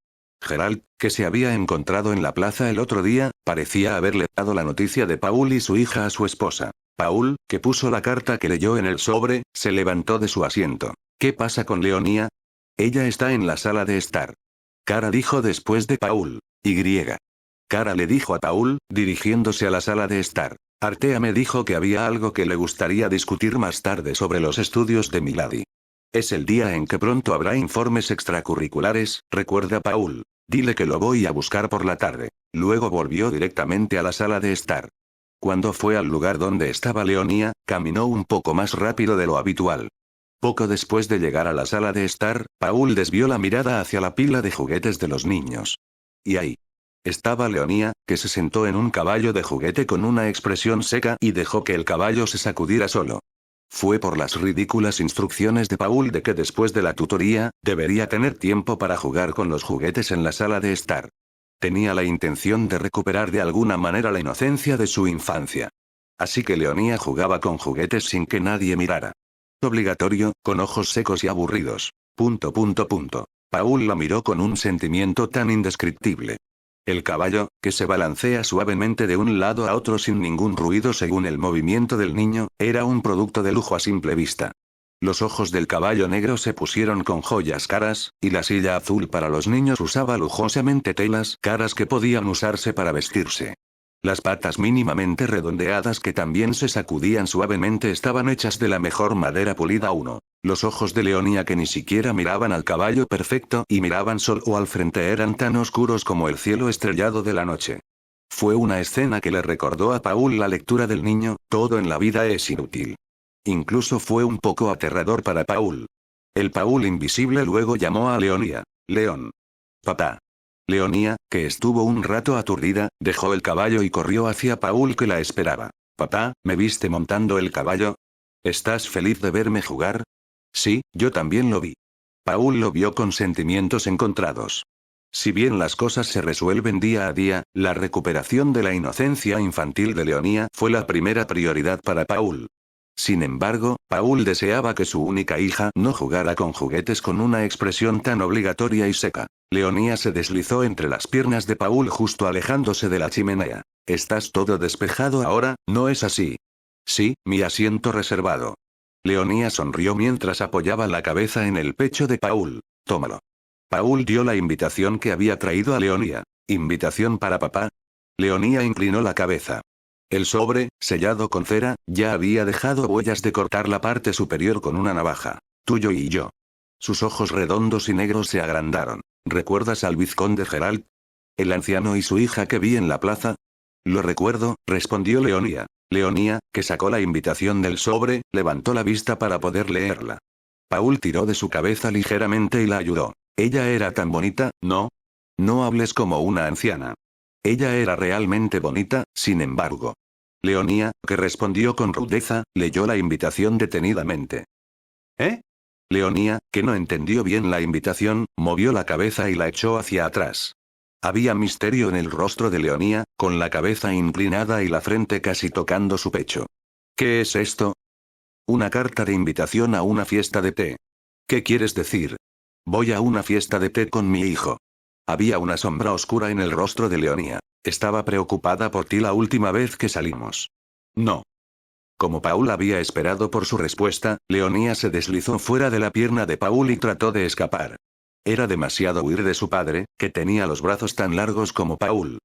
Geralt, que se había encontrado en la plaza el otro día, parecía haberle dado la noticia de Paul y su hija a su esposa. Paul, que puso la carta que leyó en el sobre, se levantó de su asiento. ¿Qué pasa con Leonía? Ella está en la sala de estar. Cara dijo después de Paul. Y. Cara le dijo a Paul, dirigiéndose a la sala de estar. Artea me dijo que había algo que le gustaría discutir más tarde sobre los estudios de Milady. Es el día en que pronto habrá informes extracurriculares, recuerda Paul. Dile que lo voy a buscar por la tarde. Luego volvió directamente a la sala de estar. Cuando fue al lugar donde estaba Leonía, caminó un poco más rápido de lo habitual. Poco después de llegar a la sala de estar, Paul desvió la mirada hacia la pila de juguetes de los niños. Y ahí estaba Leonía, que se sentó en un caballo de juguete con una expresión seca y dejó que el caballo se sacudiera solo. Fue por las ridículas instrucciones de Paul de que después de la tutoría, debería tener tiempo para jugar con los juguetes en la sala de estar. Tenía la intención de recuperar de alguna manera la inocencia de su infancia. Así que Leonía jugaba con juguetes sin que nadie mirara. Obligatorio, con ojos secos y aburridos. Paul la miró con un sentimiento tan indescriptible. El caballo, que se balancea suavemente de un lado a otro sin ningún ruido según el movimiento del niño, era un producto de lujo a simple vista. Los ojos del caballo negro se pusieron con joyas caras, y la silla azul para los niños usaba lujosamente telas caras que podían usarse para vestirse. Las patas mínimamente redondeadas que también se sacudían suavemente estaban hechas de la mejor madera pulida. Los ojos de Leonía, que ni siquiera miraban al caballo perfecto y miraban solo al frente, eran tan oscuros como el cielo estrellado de la noche. Fue una escena que le recordó a Paul la lectura del niño: todo en la vida es inútil. Incluso fue un poco aterrador para Paul. El Paul invisible luego llamó a Leonía. León. Papá. Leonía, que estuvo un rato aturdida, dejó el caballo y corrió hacia Paul, que la esperaba. Papá, ¿me viste montando el caballo? ¿Estás feliz de verme jugar? Sí, yo también lo vi. Paul lo vio con sentimientos encontrados. Si bien las cosas se resuelven día a día, la recuperación de la inocencia infantil de Leonía fue la primera prioridad para Paul. Sin embargo, Paul deseaba que su única hija no jugara con juguetes con una expresión tan obligatoria y seca. Leonía se deslizó entre las piernas de Paul justo alejándose de la chimenea. ¿Estás todo despejado ahora, no es así? Sí, mi asiento reservado. Leonía sonrió mientras apoyaba la cabeza en el pecho de Paul. Tómalo. Paul dio la invitación que había traído a Leonía. ¿Invitación para papá? Leonía inclinó la cabeza. El sobre, sellado con cera, ya había dejado huellas de cortar la parte superior con una navaja. Tuyo y yo. Sus ojos redondos y negros se agrandaron. ¿Recuerdas al vizconde Geralt? ¿El anciano y su hija que vi en la plaza? Lo recuerdo, respondió Leonía. Leonía, que sacó la invitación del sobre, levantó la vista para poder leerla. Paul tiró de su cabeza ligeramente y la ayudó. Ella era tan bonita, ¿no? No hables como una anciana. Ella era realmente bonita, sin embargo. Leonía, que respondió con rudeza, leyó la invitación detenidamente. ¿Eh? Leonía, que no entendió bien la invitación, movió la cabeza y la echó hacia atrás. Había misterio en el rostro de Leonía, con la cabeza inclinada y la frente casi tocando su pecho. ¿Qué es esto? Una carta de invitación a una fiesta de té. ¿Qué quieres decir? Voy a una fiesta de té con mi hijo. Había una sombra oscura en el rostro de Leonía. Estaba preocupada por ti la última vez que salimos. No. Como Paul había esperado por su respuesta, Leonía se deslizó fuera de la pierna de Paul y trató de escapar. Era demasiado huir de su padre, que tenía los brazos tan largos como Paul.